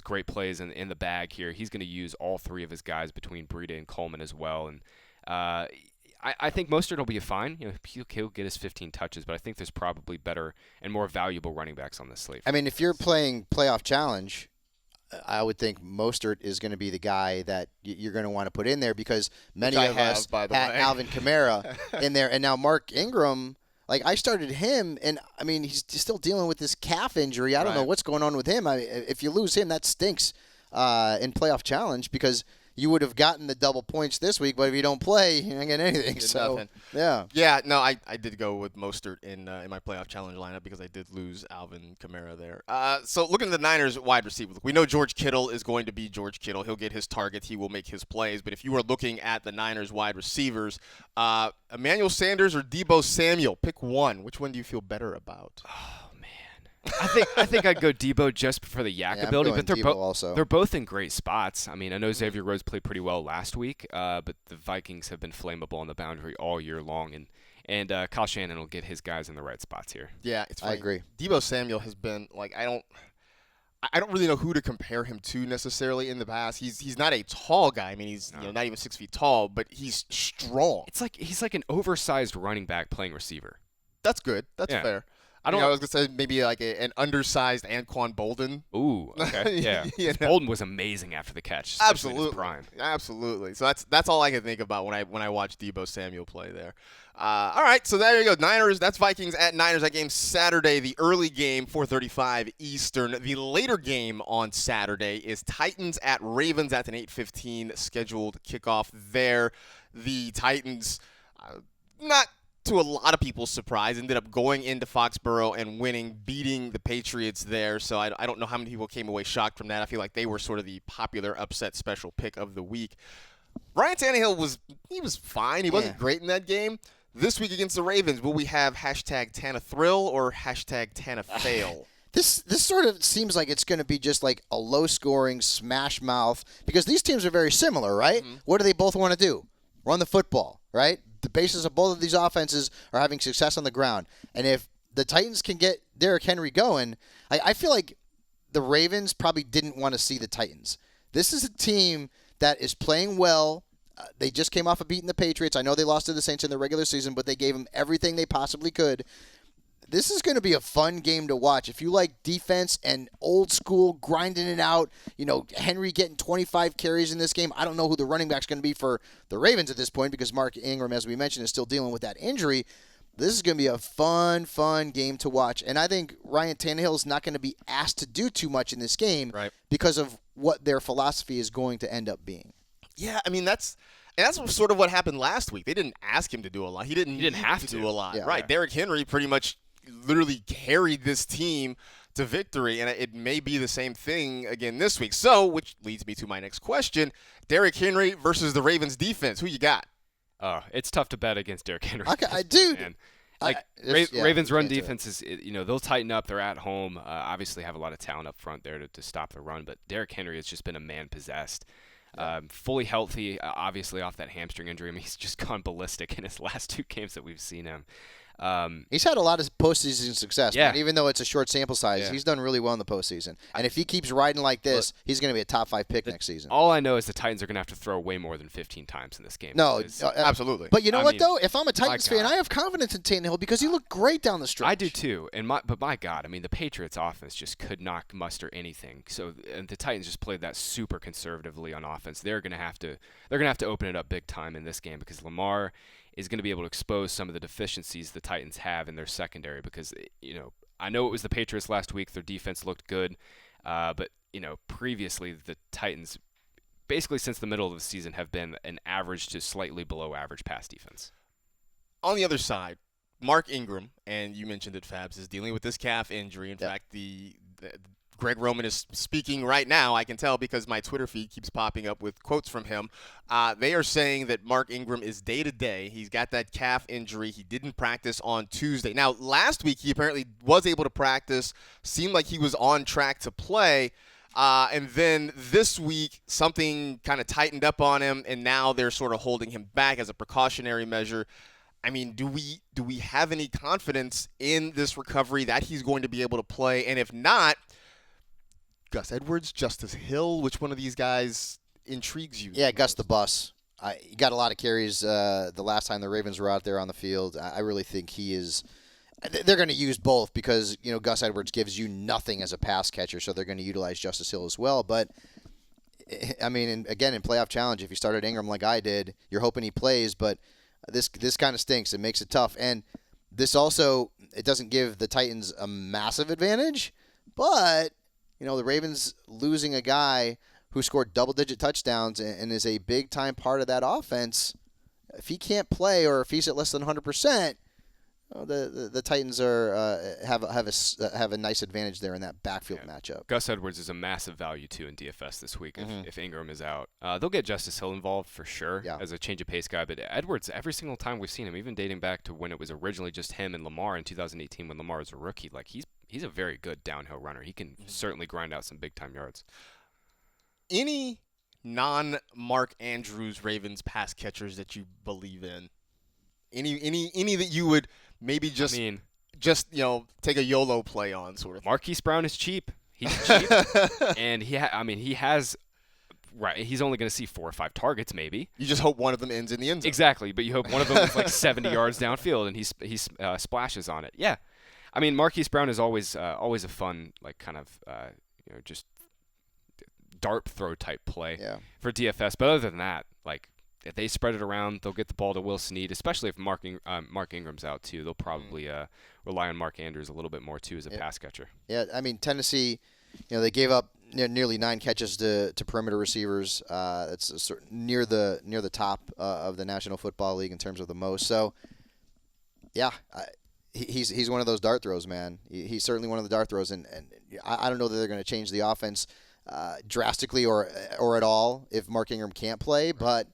great plays in the bag here. He's gonna use all three of his guys between Breida and Coleman as well. And I think Mostert will be fine. You know, he'll get his 15 touches, but I think there's probably better and more valuable running backs on this slate. I mean, if you're playing playoff challenge, I would think Mostert is going to be the guy that you're going to want to put in there because many of us had Alvin Kamara in there. And now Mark Ingram, like I started him, and I mean, he's still dealing with this calf injury. I don't know what's going on with him. If you lose him, that stinks in playoff challenge because you would have gotten the double points this week, but if you don't play, you don't get anything. So, nothing. Yeah. Yeah, no, I did go with Mostert in my playoff challenge lineup because I did lose Alvin Kamara there. So looking at the Niners wide receiver, we know George Kittle is going to be George Kittle. He'll get his targets. He will make his plays. But if you are looking at the Niners wide receivers, Emmanuel Sanders or Deebo Samuel, pick one. Which one do you feel better about? I think I'd go Deebo just for the yak ability, but they're both in great spots. I mean, I know Xavier Rhodes played pretty well last week, but the Vikings have been flammable on the boundary all year long, and Kyle Shanahan will get his guys in the right spots here. Yeah, it's funny. I agree. Deebo Samuel has been like I don't really know who to compare him to necessarily in the past. He's not a tall guy. I mean, he's not even 6 feet tall, but he's strong. It's like he's like an oversized running back playing receiver. That's good. That's fair. I was gonna say maybe like an undersized Anquan Bolden. Ooh, okay, yeah. Bolden was amazing after the catch. Absolutely, in his prime. Absolutely. So that's all I can think about when I watch Deebo Samuel play there. All right, so there you go. Niners. That's Vikings at Niners. That game Saturday. The early game 4:35 Eastern. The later game on Saturday is Titans at Ravens. That's an 8:15 scheduled kickoff there. The Titans, not to a lot of people's surprise, ended up going into Foxborough and winning, beating the Patriots there. So I don't know how many people came away shocked from that. I feel like they were sort of the popular upset special pick of the week. Ryan Tannehill was fine. He wasn't great in that game. This week against the Ravens, will we have hashtag TannaThrill or hashtag TannaFail? This sort of seems like it's going to be just like a low-scoring smash mouth because these teams are very similar, right? Mm-hmm. What do they both want to do? Run the football, right? The basis of both of these offenses are having success on the ground. And if the Titans can get Derrick Henry going, I feel like the Ravens probably didn't want to see the Titans. This is a team that is playing well. They just came off of beating the Patriots. I know they lost to the Saints in the regular season, but they gave them everything they possibly could. This is going to be a fun game to watch. If you like defense and old school grinding it out, Henry getting 25 carries in this game. I don't know who the running back's going to be for the Ravens at this point because Mark Ingram, as we mentioned, is still dealing with that injury. This is going to be a fun game to watch. And I think Ryan Tannehill is not going to be asked to do too much in this game because of what their philosophy is going to end up being. Yeah, I mean, that's sort of what happened last week. They didn't ask him to do a lot. He didn't have to do a lot. Yeah, right. Derrick Henry pretty much literally carried this team to victory, and it may be the same thing again this week. So, which leads me to my next question. Derrick Henry versus the Ravens defense. Who you got? It's tough to bet against Derrick Henry. Okay, dude. Ravens run defense is, they'll tighten up. They're at home. Obviously have a lot of talent up front there to stop the run, but Derrick Henry has just been a man possessed. Fully healthy, obviously off that hamstring injury. I mean, he's just gone ballistic in his last two games that we've seen him. He's had a lot of postseason success, man. Even though it's a short sample size, he's done really well in the postseason. And if he keeps riding like this, he's going to be a top 5 pick next season. All I know is the Titans are going to have to throw way more than 15 times in this game. No, absolutely. But you know what, though? If I'm a Titans fan, I have confidence in Tannehill because he looked great down the stretch. I do, too. But my God, I mean, the Patriots' offense just could not muster anything. And the Titans just played that super conservatively on offense. They're going to have to open it up big time in this game because Lamar is going to be able to expose some of the deficiencies the Titans have in their secondary because, I know it was the Patriots last week. Their defense looked good. But, previously the Titans, basically since the middle of the season, have been an average to slightly below average pass defense. On the other side, Mark Ingram, and you mentioned it, Fabs, is dealing with this calf injury. In fact, the Greg Roman is speaking right now. I can tell because my Twitter feed keeps popping up with quotes from him. They are saying that Mark Ingram is day-to-day. He's got that calf injury. He didn't practice on Tuesday. Now, last week he apparently was able to practice, seemed like he was on track to play. And then this week, something kind of tightened up on him, and now they're sort of holding him back as a precautionary measure. I mean, do we have any confidence in this recovery that he's going to be able to play? And if not, Gus Edwards, Justice Hill, which one of these guys intrigues you? Yeah, Gus the Bus. He got a lot of carries the last time the Ravens were out there on the field. I really think he is – they're going to use both because, Gus Edwards gives you nothing as a pass catcher, so they're going to utilize Justice Hill as well. But, I mean, again, in playoff challenge, if you started Ingram like I did, you're hoping he plays, but – This kind of stinks. It makes it tough. And this also, it doesn't give the Titans a massive advantage, but, the Ravens losing a guy who scored double-digit touchdowns and is a big-time part of that offense, if he can't play or if he's at less than 100%, the Titans have a nice advantage there in that backfield matchup. Gus Edwards is a massive value, too, in DFS this week if Ingram is out. They'll get Justice Hill involved for sure as a change-of-pace guy, but Edwards, every single time we've seen him, even dating back to when it was originally just him and Lamar in 2018 when Lamar was a rookie, like he's a very good downhill runner. He can certainly grind out some big-time yards. Any non-Mark Andrews Ravens pass catchers that you believe in? Any that you would maybe just take a YOLO play on sort of? Marquise Brown is cheap. He's cheap, and he has. Right, he's only going to see 4 or 5 targets, maybe. You just hope one of them ends in the end zone. Exactly, but you hope one of them is like 70 yards downfield and he splashes on it. Yeah, I mean Marquise Brown is always a fun kind of just dart throw type play for DFS. But other than that, if they spread it around, they'll get the ball to Will Snead, especially if Mark Ingram's out too. They'll probably rely on Mark Andrews a little bit more too as a pass catcher. Yeah, I mean Tennessee, they gave up nearly 9 catches to perimeter receivers. That's near the top of the National Football League in terms of the most. So, yeah, he's one of those dart throws, man. He's certainly one of the dart throws, and I don't know that they're going to change the offense drastically or at all if Mark Ingram can't play, but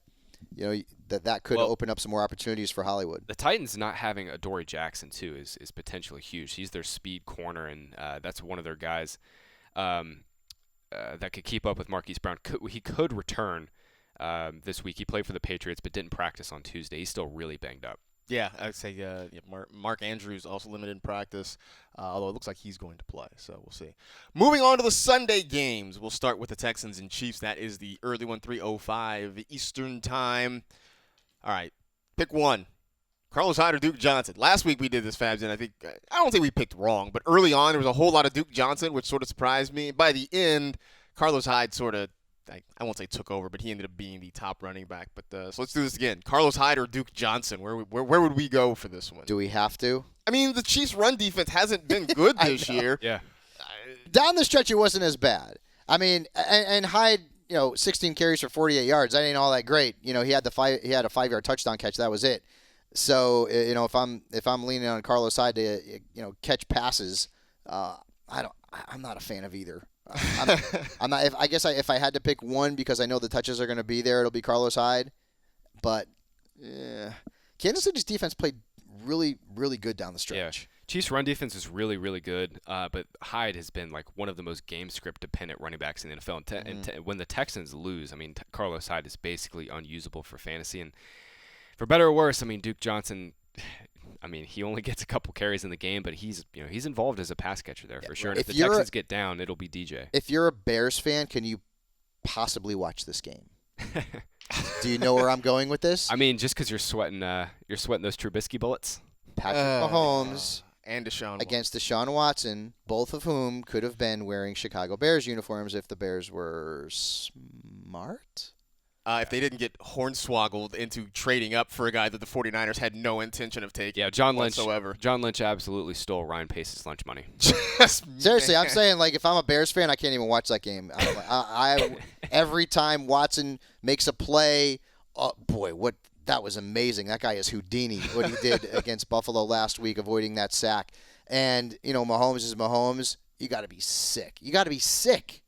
that could open up some more opportunities for Hollywood. The Titans not having Adoree Jackson too is potentially huge. He's their speed corner, and that's one of their guys that could keep up with Marquise Brown. He could return this week. He played for the Patriots but didn't practice on Tuesday. He's still really banged up. Yeah, I would say Mark Andrews also limited in practice, although it looks like he's going to play, so we'll see. Moving on to the Sunday games. We'll start with the Texans and Chiefs. That is the early one, 3:05 Eastern Time. All right, pick one. Carlos Hyde or Duke Johnson. Last week we did this, Fabs, and I don't think we picked wrong, but early on there was a whole lot of Duke Johnson, which sort of surprised me. By the end, Carlos Hyde sort of, I won't say took over, but he ended up being the top running back. But so let's do this again. Carlos Hyde or Duke Johnson? Where would we go for this one? Do we have to? I mean, the Chiefs' run defense hasn't been good this year. Yeah. Down the stretch, it wasn't as bad. I mean, and Hyde, 16 carries for 48 yards. That ain't all that great. He had a 5-yard touchdown catch. That was it. So if I'm leaning on Carlos Hyde to catch passes, I'm not a fan of either. I'm not. If I had to pick one because I know the touches are going to be there, it'll be Carlos Hyde. But Kansas City's defense played really, really good down the stretch. Yeah. Chiefs' run defense is really, really good, but Hyde has been one of the most game script dependent running backs in the NFL. And when the Texans lose, Carlos Hyde is basically unusable for fantasy. And for better or worse, Duke Johnson. He only gets a couple carries in the game, but he's involved as a pass catcher there for sure. And if the Texans get down, it'll be DJ. If you're a Bears fan, can you possibly watch this game? Do you know where I'm going with this? Just because you're sweating those Trubisky bullets. Patrick Mahomes and Deshaun against Deshaun Watson, both of whom could have been wearing Chicago Bears uniforms if the Bears were smart. If they didn't get hornswoggled into trading up for a guy that the 49ers had no intention of taking whatsoever. John Lynch absolutely stole Ryan Pace's lunch money. Seriously, I'm saying, if I'm a Bears fan, I can't even watch that game. I every time Watson makes a play, oh boy, that was amazing. That guy is Houdini, what he did against Buffalo last week, avoiding that sack. And, Mahomes is Mahomes. you got to be sick. You got to be sick.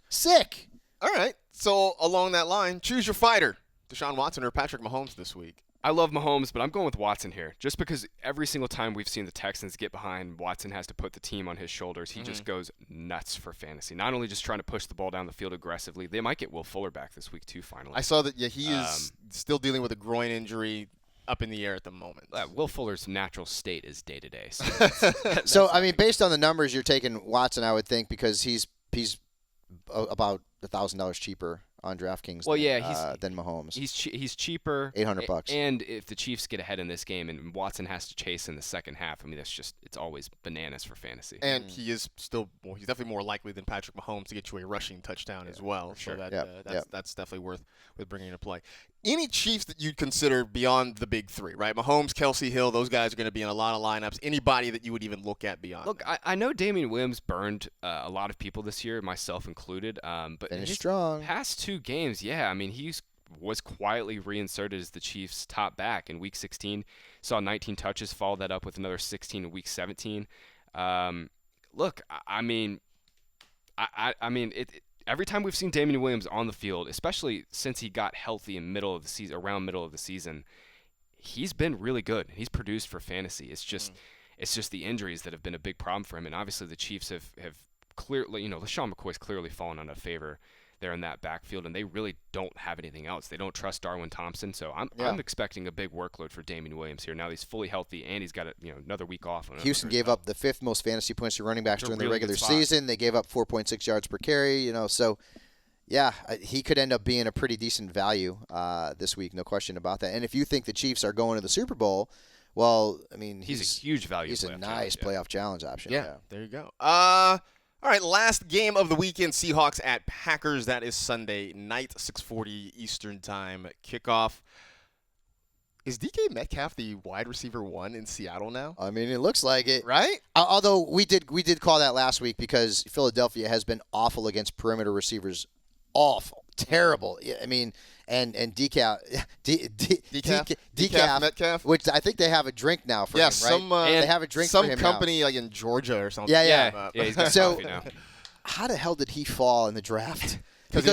Sick. All right. So along that line, choose your fighter, Deshaun Watson or Patrick Mahomes this week. I love Mahomes, but I'm going with Watson here. Just because every single time we've seen the Texans get behind, Watson has to put the team on his shoulders. He just goes nuts for fantasy. Not only just trying to push the ball down the field aggressively, they might get Will Fuller back this week too, finally. I saw that, he is still dealing with a groin injury up in the air at the moment. Will Fuller's natural state is day-to-day. So, I mean, based on the numbers, you're taking Watson, I would think, because he's about $1,000 cheaper on DraftKings than Mahomes. He's cheaper. $800. And if the Chiefs get ahead in this game and Watson has to chase in the second half, I mean, it's always bananas for fantasy. And he is still he's definitely more likely than Patrick Mahomes to get you a rushing touchdown as well. Sure. So that's definitely worth bringing into play. Any Chiefs that you'd consider beyond the big three, right? Mahomes, Kelsey, Hill, those guys are going to be in a lot of lineups. Anybody that you would even look at beyond? Look, I know Damian Williams burned a lot of people this year, myself included. But in his past 2 games, I mean, he was quietly reinserted as the Chiefs' top back in Week 16. Saw 19 touches, followed that up with another 16 in Week 17. Look, I mean, every time we've seen Damian Williams on the field, especially since he got healthy in around middle of the season, he's been really good. He's produced for fantasy. It's just the injuries that have been a big problem for him. And obviously the Chiefs have clearly, LaShawn McCoy's clearly fallen out of favor there in that backfield, and they really don't have anything else. They don't trust Darwin Thompson, so I'm expecting a big workload for Damian Williams here. Now he's fully healthy, and he's got another week off. Houston gave up the 5th most fantasy points to running backs during the regular season. They gave up 4.6 yards per carry. So he could end up being a pretty decent value this week, no question about that. And if you think the Chiefs are going to the Super Bowl, well, I mean, he's a huge value. He's a nice playoff challenge option. Yeah, there you go. All right, last game of the weekend, Seahawks at Packers. That is Sunday night, 6:40 Eastern Time kickoff. Is DK Metcalf the wide receiver 1 in Seattle now? I mean, it looks like it. Right? Although we did call that last week because Philadelphia has been awful against perimeter receivers. Awful. Terrible. I mean, and decaf Metcalf, which I think they have a drink now for him, right? They have a drink for him some company like in Georgia or something. Yeah, he's got so coffee now. How the hell did he fall in the draft? Because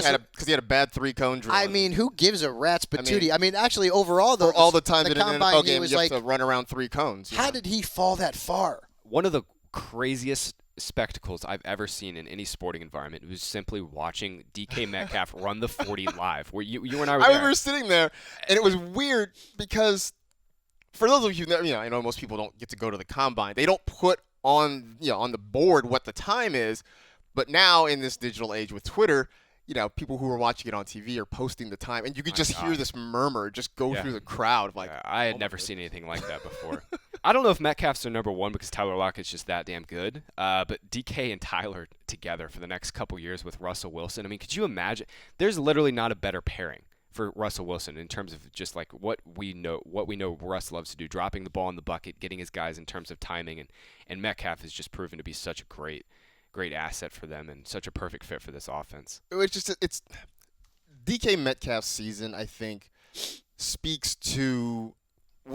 he had a bad 3-cone drill. I mean, who gives a rat's patootie? I mean, actually, overall, though, for all the time the in an combine NFL game, was you like, have to run around 3 cones. How did he fall that far? One of the craziest spectacles I've ever seen in any sporting environment was simply watching DK Metcalf run the 40 live. Where you and I were I remember sitting there, and it was weird because for those of you who I know most people don't get to go to the combine. They don't put on on the board what the time is, but now in this digital age with Twitter, people who are watching it on TV are posting the time, and you could just hear this murmur just go through the crowd. I had never seen anything like that before. I don't know if Metcalf's their number 1 because Tyler Lockett's just that damn good. But DK and Tyler together for the next couple years with Russell Wilson. I mean, could you imagine? There's literally not a better pairing for Russell Wilson in terms of just like what we know Russ loves to do, dropping the ball in the bucket, getting his guys in terms of timing, and Metcalf has just proven to be such a great asset for them and such a perfect fit for this offense. It's DK Metcalf's season, I think, speaks to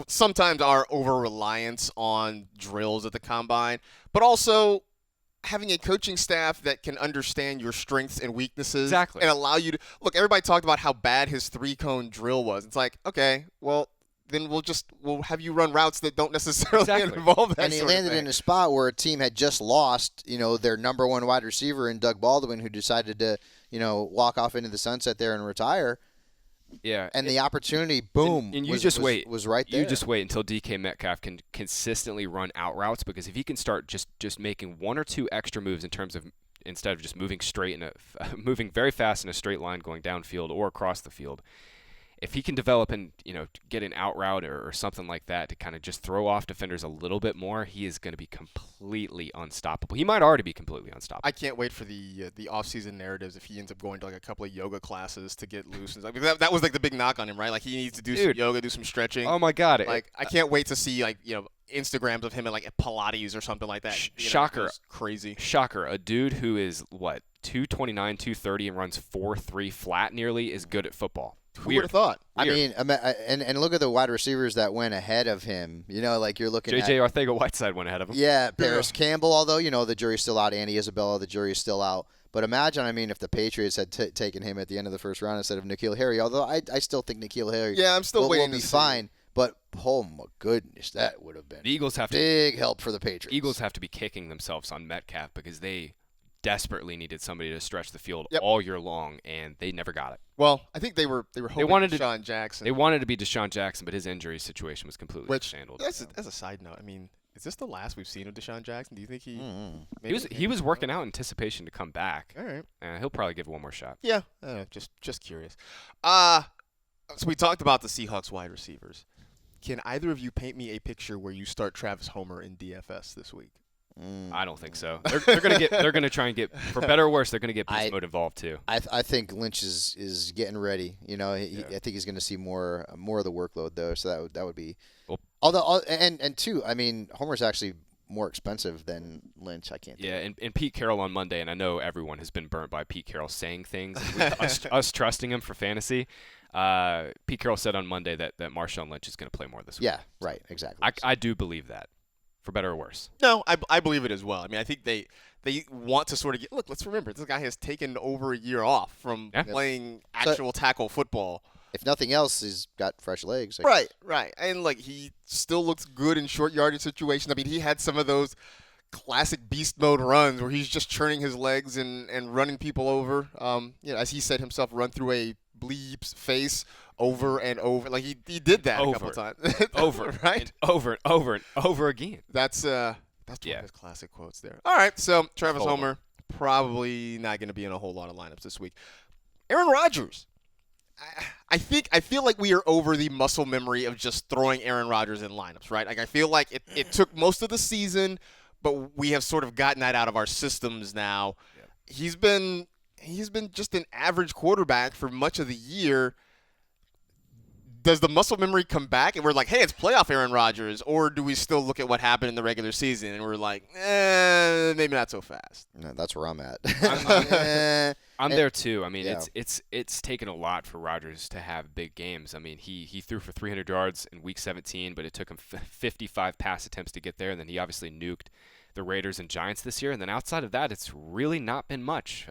sometimes our over-reliance on drills at the combine, but also having a coaching staff that can understand your strengths and weaknesses and allow you to – look, everybody talked about how bad his 3-cone drill was. It's like, okay, well – then we'll have you run routes that don't necessarily involve that. And he landed in a spot where a team had just lost, their number 1 wide receiver in Doug Baldwin, who decided to, walk off into the sunset there and retire. Yeah. And the opportunity, boom, and wait. Was right there. You just wait until DK Metcalf can consistently run out routes, because if he can start just making 1 or 2 extra moves in terms of instead of just moving straight moving very fast in a straight line going downfield or across the field. If he can develop and get an out route or something like that to kind of just throw off defenders a little bit more, he is going to be completely unstoppable. He might already be completely unstoppable. I can't wait for the off-season narratives if he ends up going to like a couple of yoga classes to get loose. And that was like the big knock on him, right? Like he needs to do some yoga, do some stretching. Oh my God! I can't wait to see Instagrams of him at like Pilates or something like that. Shocker! Crazy. Shocker! A dude who is 229, 230 and runs 4.3 flat nearly is good at football. Who would have thought? I mean, and look at the wide receivers that went ahead of him. Like you're looking J.J. Arcega-Whiteside went ahead of him. Yeah, Paris Campbell, although, the jury's still out. Andy Isabella, the jury's still out. But imagine, if the Patriots had taken him at the end of the first round instead of N'Keal Harry, although I still think N'Keal Harry I'm still waiting will be to fine. But, oh, my goodness, that would have been the Eagles have big help for the Patriots. Eagles have to be kicking themselves on Metcalf because they desperately needed somebody to stretch the field all year long, and they never got it. Well, I think they were hoping Deshaun Jackson. They wanted to be Deshaun Jackson, but his injury situation was completely mishandled. As a side note, is this the last we've seen of Deshaun Jackson? Do you think he was working out in anticipation to come back? All right. He'll probably give it one more shot. Yeah, just curious. So we talked about the Seahawks wide receivers. Can either of you paint me a picture where you start Travis Homer in DFS this week? I don't think so. They're gonna try and get, for better or worse, they're gonna get beast mode involved too. I think Lynch is getting ready. I think he's gonna see more of the workload though. So that would be. Well, although and two, Homer's actually more expensive than Lynch. I can't. Yeah, and Pete Carroll on Monday, and I know everyone has been burnt by Pete Carroll saying things, us trusting him for fantasy. Pete Carroll said on Monday that Marshawn Lynch is going to play more this week. Yeah, right, exactly. I do believe that, for better or worse. No, I believe it as well. I think they want to sort of look. Let's remember, this guy has taken over a year off from playing actual tackle football. If nothing else, he's got fresh legs. Right. And he still looks good in short yardage situations. He had some of those classic beast mode runs where he's just churning his legs and running people over. As he said himself, run through a bleep's face over and over. He did that a couple times. Over, right? And over and over and over again. That's one of his classic quotes there. All right, so Travis Homer probably not going to be in a whole lot of lineups this week. Aaron Rodgers. I feel like we are over the muscle memory of just throwing Aaron Rodgers in lineups, right? I feel like it took most of the season, but we have sort of gotten that out of our systems now. Yep. He's been just an average quarterback for much of the year. Does the muscle memory come back and we're like, hey, it's playoff Aaron Rodgers, or do we still look at what happened in the regular season and we're like, maybe not so fast? No, that's where I'm at. I'm there too. It's taken a lot for Rodgers to have big games. He threw for 300 yards in Week 17, but it took him 55 pass attempts to get there, and then he obviously nuked the Raiders and Giants this year. And then outside of that, it's really not been much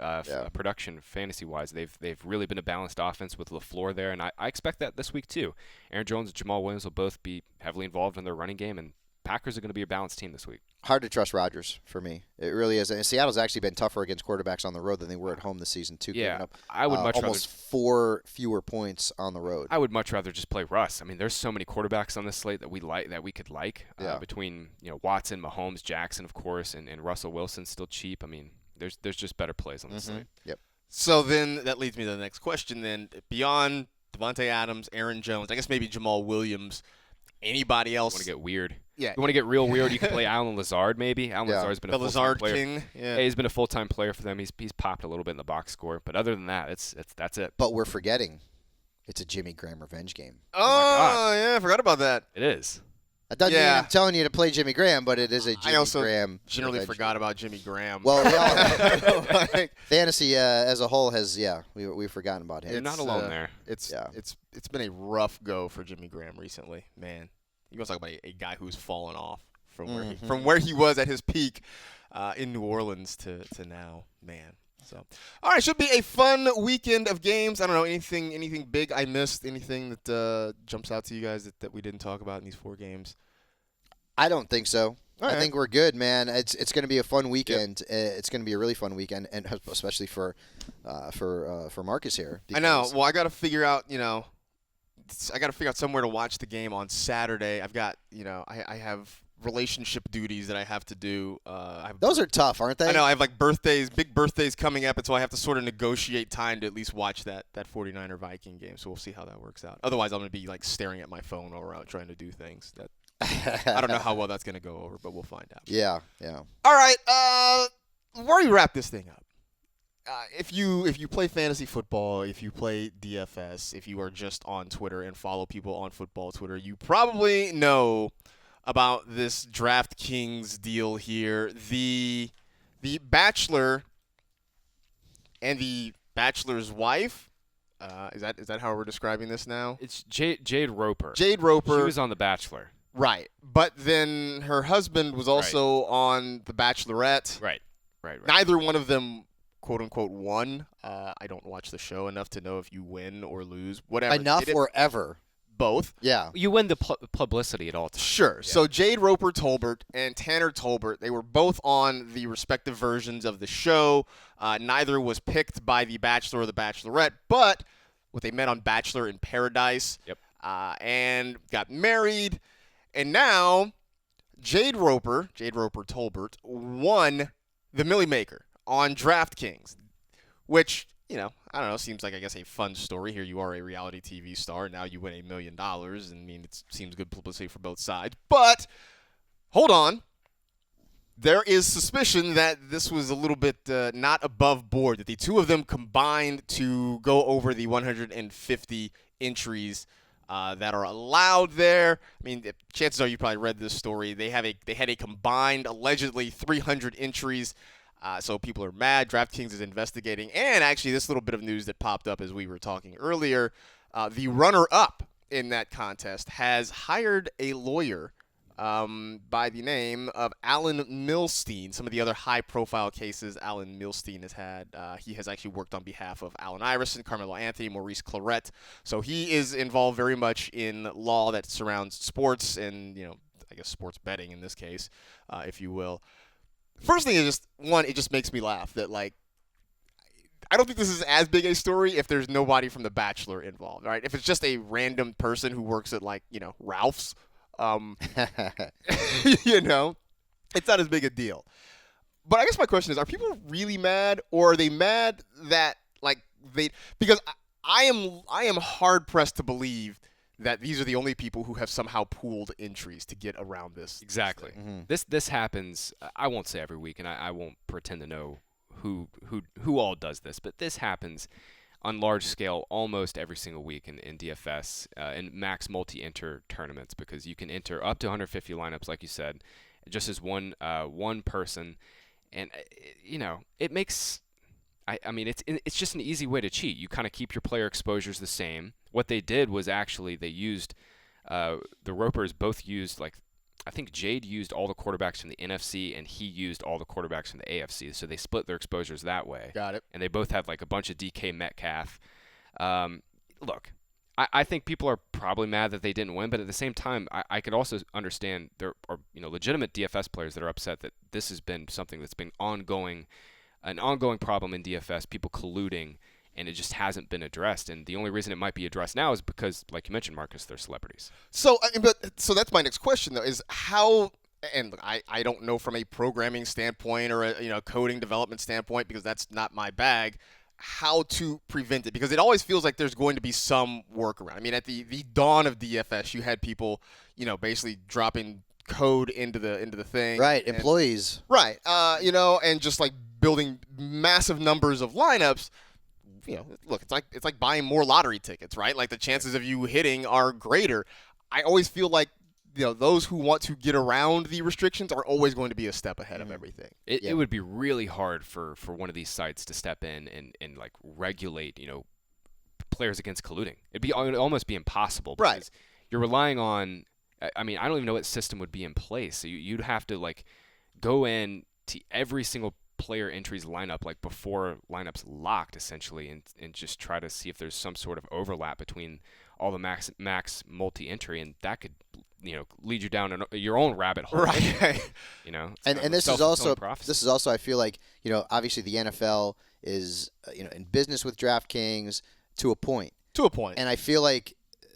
production fantasy-wise. They've really been a balanced offense with LaFleur there, and I expect that this week too. Aaron Jones and Jamal Williams will both be heavily involved in their running game, and Packers are going to be a balanced team this week. Hard to trust Rodgers for me. It really is. And Seattle's actually been tougher against quarterbacks on the road than they were at home this season too. Yeah, I would much almost 4 fewer points on the road. I would much rather just play Russ. There's so many quarterbacks on this slate that we could like. Between Watson, Mahomes, Jackson, of course, and Russell Wilson, still cheap. There's just better plays on this slate. Yep. So then that leads me to the next question. Then beyond Devontae Adams, Aaron Jones, I guess maybe Jamal Williams. Anybody else? Want to get weird? Yeah. You want to get real weird? You can play Alan Lazard, maybe. Alan Lazard's been a full-time player. King. Yeah. Hey, he's been a full-time player for them. He's popped a little bit in the box score, but other than that, that's it. But we're forgetting, it's a Jimmy Graham revenge game. Oh my God. Yeah, I forgot about that. It is. I thought I'm telling you to play Jimmy Graham, but it is a Jimmy Graham. I also generally forgot about Jimmy Graham. Well, fantasy as a whole has we've forgotten about him. You're not alone there. It's been a rough go for Jimmy Graham recently, man. You want to talk about a guy who's fallen off from where he was at his peak in New Orleans to now, man. So, all right, should be a fun weekend of games. I don't know, anything big I missed, anything that jumps out to you guys that we didn't talk about in these 4 games? I don't think so. All right. I think we're good, man. It's going to be a fun weekend. Yep. It's going to be a really fun weekend, and especially for Marcus here. I know. Well, I got to figure out, somewhere to watch the game on Saturday. I've got, I have relationship duties that I have to do. Those are tough, aren't they? I know. I have big birthdays coming up, and so I have to sort of negotiate time to at least watch that 49er Viking game. So we'll see how that works out. Otherwise, I'm going to be staring at my phone while we're out trying to do things. That I don't know how well that's going to go over, but we'll find out. Yeah. All right. Where do you wrap this thing up? If you play fantasy football, if you play DFS, if you are just on Twitter and follow people on football Twitter, you probably know about this DraftKings deal here. The Bachelor and the Bachelor's wife Is that how we're describing this now? It's Jade Roper. Jade Roper. She was on The Bachelor. Right. But then her husband was also on The Bachelorette. Right. Neither one of them, quote unquote, won. I don't watch the show enough to know if you win or lose. Whatever. Enough or ever. Both. Yeah. You win the publicity at all times. Sure. Yeah. So Jade Roper Tolbert and Tanner Tolbert, they were both on the respective versions of the show. Neither was picked by The Bachelor or The Bachelorette, but they met on Bachelor in Paradise. Yep. And got married. And now Jade Roper Tolbert, won the Millie Maker on DraftKings, which, I don't know, seems like, I guess, a fun story. Here you are, a reality TV star. Now you win $1 million. It seems good publicity for both sides. But hold on. There is suspicion that this was a little bit not above board, that the two of them combined to go over the 150 entries that are allowed there. Chances are you probably read this story. They had a combined, allegedly, 300 entries. So people are mad. DraftKings is investigating. And actually, this little bit of news that popped up as we were talking earlier, the runner-up in that contest has hired a lawyer by the name of Alan Milstein. Some of the other high-profile cases Alan Milstein has had. He has actually worked on behalf of Allen Iverson, Carmelo Anthony, Maurice Claret. So he is involved very much in law that surrounds sports and, I guess sports betting in this case, if you will. First thing is it just makes me laugh that, I don't think this is as big a story if there's nobody from The Bachelor involved, right? If it's just a random person who works at, Ralph's, it's not as big a deal. But I guess my question is, are people really mad, or are they mad that, because I am hard-pressed to believe that these are the only people who have somehow pooled entries to get around this. Exactly. This happens. I won't say every week, and I won't pretend to know who all does this, but this happens on large scale almost every single week in DFS and max multi-enter tournaments, because you can enter up to 150 lineups, like you said, just as one person, and it makes. It's just an easy way to cheat. You kind of keep your player exposures the same. What they did was actually they used the Ropers both used, I think Jade used all the quarterbacks from the NFC and he used all the quarterbacks from the AFC. So they split their exposures that way. Got it. And they both had a bunch of DK Metcalf. Look, I think people are probably mad that they didn't win, but at the same time, I could also understand there are legitimate DFS players that are upset that this has been something that's been an ongoing problem in DFS, people colluding, and it just hasn't been addressed. And the only reason it might be addressed now is because, like you mentioned, Marcus, they're celebrities. So that's my next question, though, is how, and look, I don't know from a programming standpoint or a coding development standpoint, because that's not my bag, how to prevent it, because it always feels like there's going to be some workaround. At the dawn of DFS, you had people, basically dropping code into the thing. Right, employees. Right, and just building massive numbers of lineups. Look, it's like buying more lottery tickets, right? The chances of you hitting are greater. I always feel like those who want to get around the restrictions are always going to be a step ahead of everything. It would be really hard for one of these sites to step in and regulate players against colluding. It would almost be impossible, because right. You're relying on. I don't even know what system would be in place. So you'd have to go in to every single player entries lineup before lineups locked, essentially, and just try to see if there's some sort of overlap between all the max multi-entry, and that could lead you down your own rabbit hole. Right. And this is also I feel like obviously the NFL is in business with DraftKings to a point. And I feel like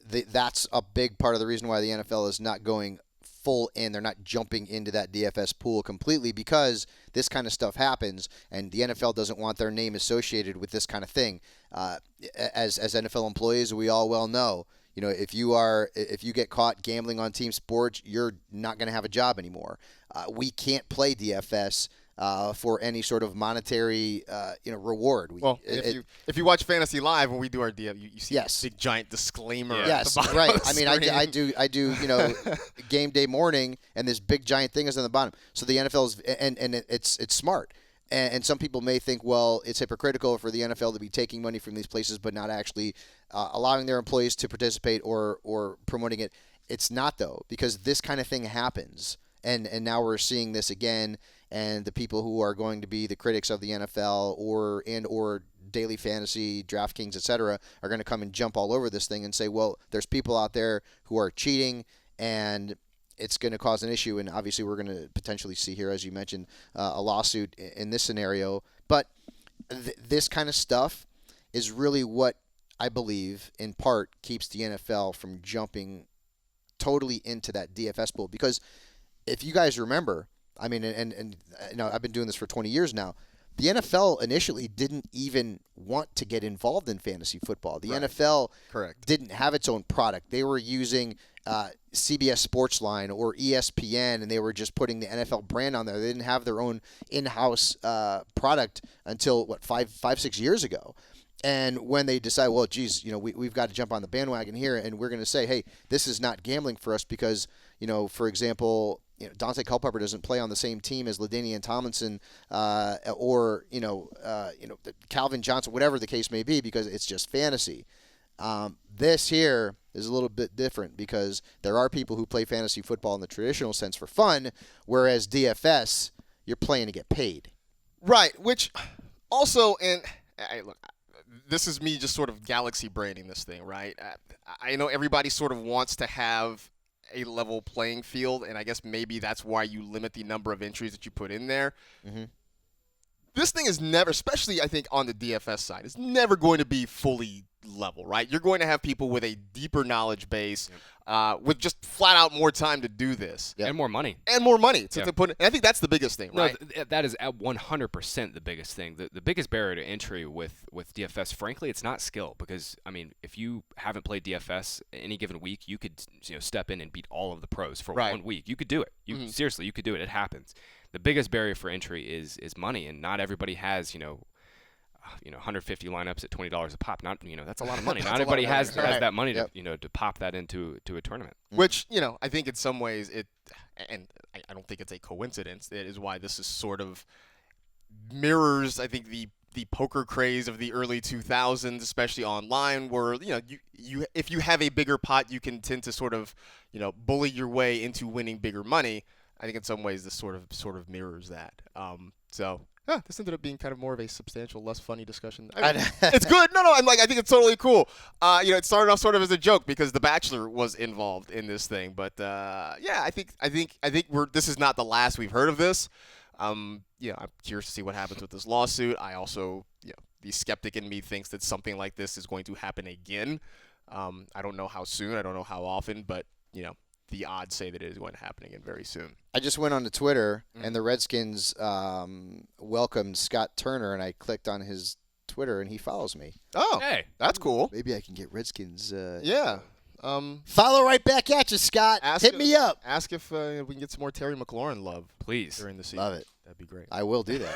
that's a big part of the reason why the NFL is not going full in. They're not jumping into that DFS pool completely, because this kind of stuff happens, and the NFL doesn't want their name associated with this kind of thing. As NFL employees, we all well know, if you get caught gambling on team sports, you're not going to have a job anymore. We can't play DFS for any sort of monetary reward. If you watch Fantasy Live when we do our DFS, you see yes. a big giant disclaimer. Yes, at the bottom right. of the I do game day morning, and this big giant thing is on the bottom. So the NFL is and it's smart. And some people may think, well, it's hypocritical for the NFL to be taking money from these places but not actually allowing their employees to participate or promoting it. It's not, though, because this kind of thing happens. And now we're seeing this again, and the people who are going to be the critics of the NFL or daily fantasy, DraftKings, etc., are going to come and jump all over this thing and say, well, there's people out there who are cheating, and it's going to cause an issue. And obviously we're going to potentially see here, as you mentioned, a lawsuit in this scenario. But this kind of stuff is really what I believe, in part, keeps the NFL from jumping totally into that DFS pool. Because if you guys remember, I mean, and you know, I've been doing this for 20 years now. The NFL initially didn't even want to get involved in fantasy football. The NFL didn't have its own product. They were using CBS Sportsline or ESPN, and they were just putting the NFL brand on there. They didn't have their own in-house product until, 5-6 years ago. And when they decide, well, geez, you know, we've got to jump on the bandwagon here, and we're going to say, hey, this is not gambling for us because, you know, for example, you know, Dante Culpepper doesn't play on the same team as LaDainian Tomlinson or Calvin Johnson, whatever the case may be, because it's just fantasy. This here is a little bit different because there are people who play fantasy football in the traditional sense for fun, whereas DFS, you're playing to get paid. Right, which also, and look, this is me just sort of galaxy braining this thing, right? I know everybody sort of wants to have a level playing field, and I guess maybe that's why you limit the number of entries that you put in there. Mm-hmm. This thing is never, especially I think on the DFS side, is never going to be fully level, right? You're going to have people with a deeper knowledge base, with just flat out more time to do this. Yep. And more money. To put, and I think that's the biggest thing, right? No, that is at 100% the biggest thing. The biggest barrier to entry with DFS, frankly, it's not skill. Because, I mean, if you haven't played DFS any given week, you could step in and beat all of the pros for 1 week. You could do it. Seriously, you could do it. It happens. The biggest barrier for entry is money, and not everybody has, 150 lineups at $20 a pop. Not, that's a lot of money. Not everybody has that money to pop that into a tournament. Which, I think in some ways and I don't think it's a coincidence. It is why this is sort of mirrors, I think, the poker craze of the early 2000s, especially online, where you if you have a bigger pot, you can tend to sort of bully your way into winning bigger money. I think in some ways this sort of mirrors that. This ended up being kind of more of a substantial, less funny discussion. I mean, it's good. No, I think it's totally cool. It started off sort of as a joke because The Bachelor was involved in this thing, but I think this is not the last we've heard of this. I'm curious to see what happens with this lawsuit. I also, the skeptic in me thinks that something like this is going to happen again. I don't know how soon. I don't know how often, but the odds say that it is going to happen again very soon. I just went on to Twitter, and the Redskins welcomed Scott Turner, and I clicked on his Twitter, and he follows me. Oh, hey, that's cool. Maybe I can get Redskins. Follow right back at you, Scott. Hit me up. Ask if we can get some more Terry McLaurin love, please, during the season. Love it. That'd be great. I will do that.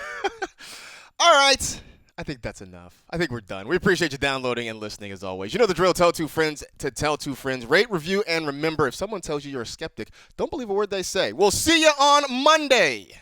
All right. I think that's enough. I think we're done. We appreciate you downloading and listening as always. You know the drill. Tell two friends to tell two friends. Rate, review, and remember, if someone tells you you're a skeptic, don't believe a word they say. We'll see you on Monday.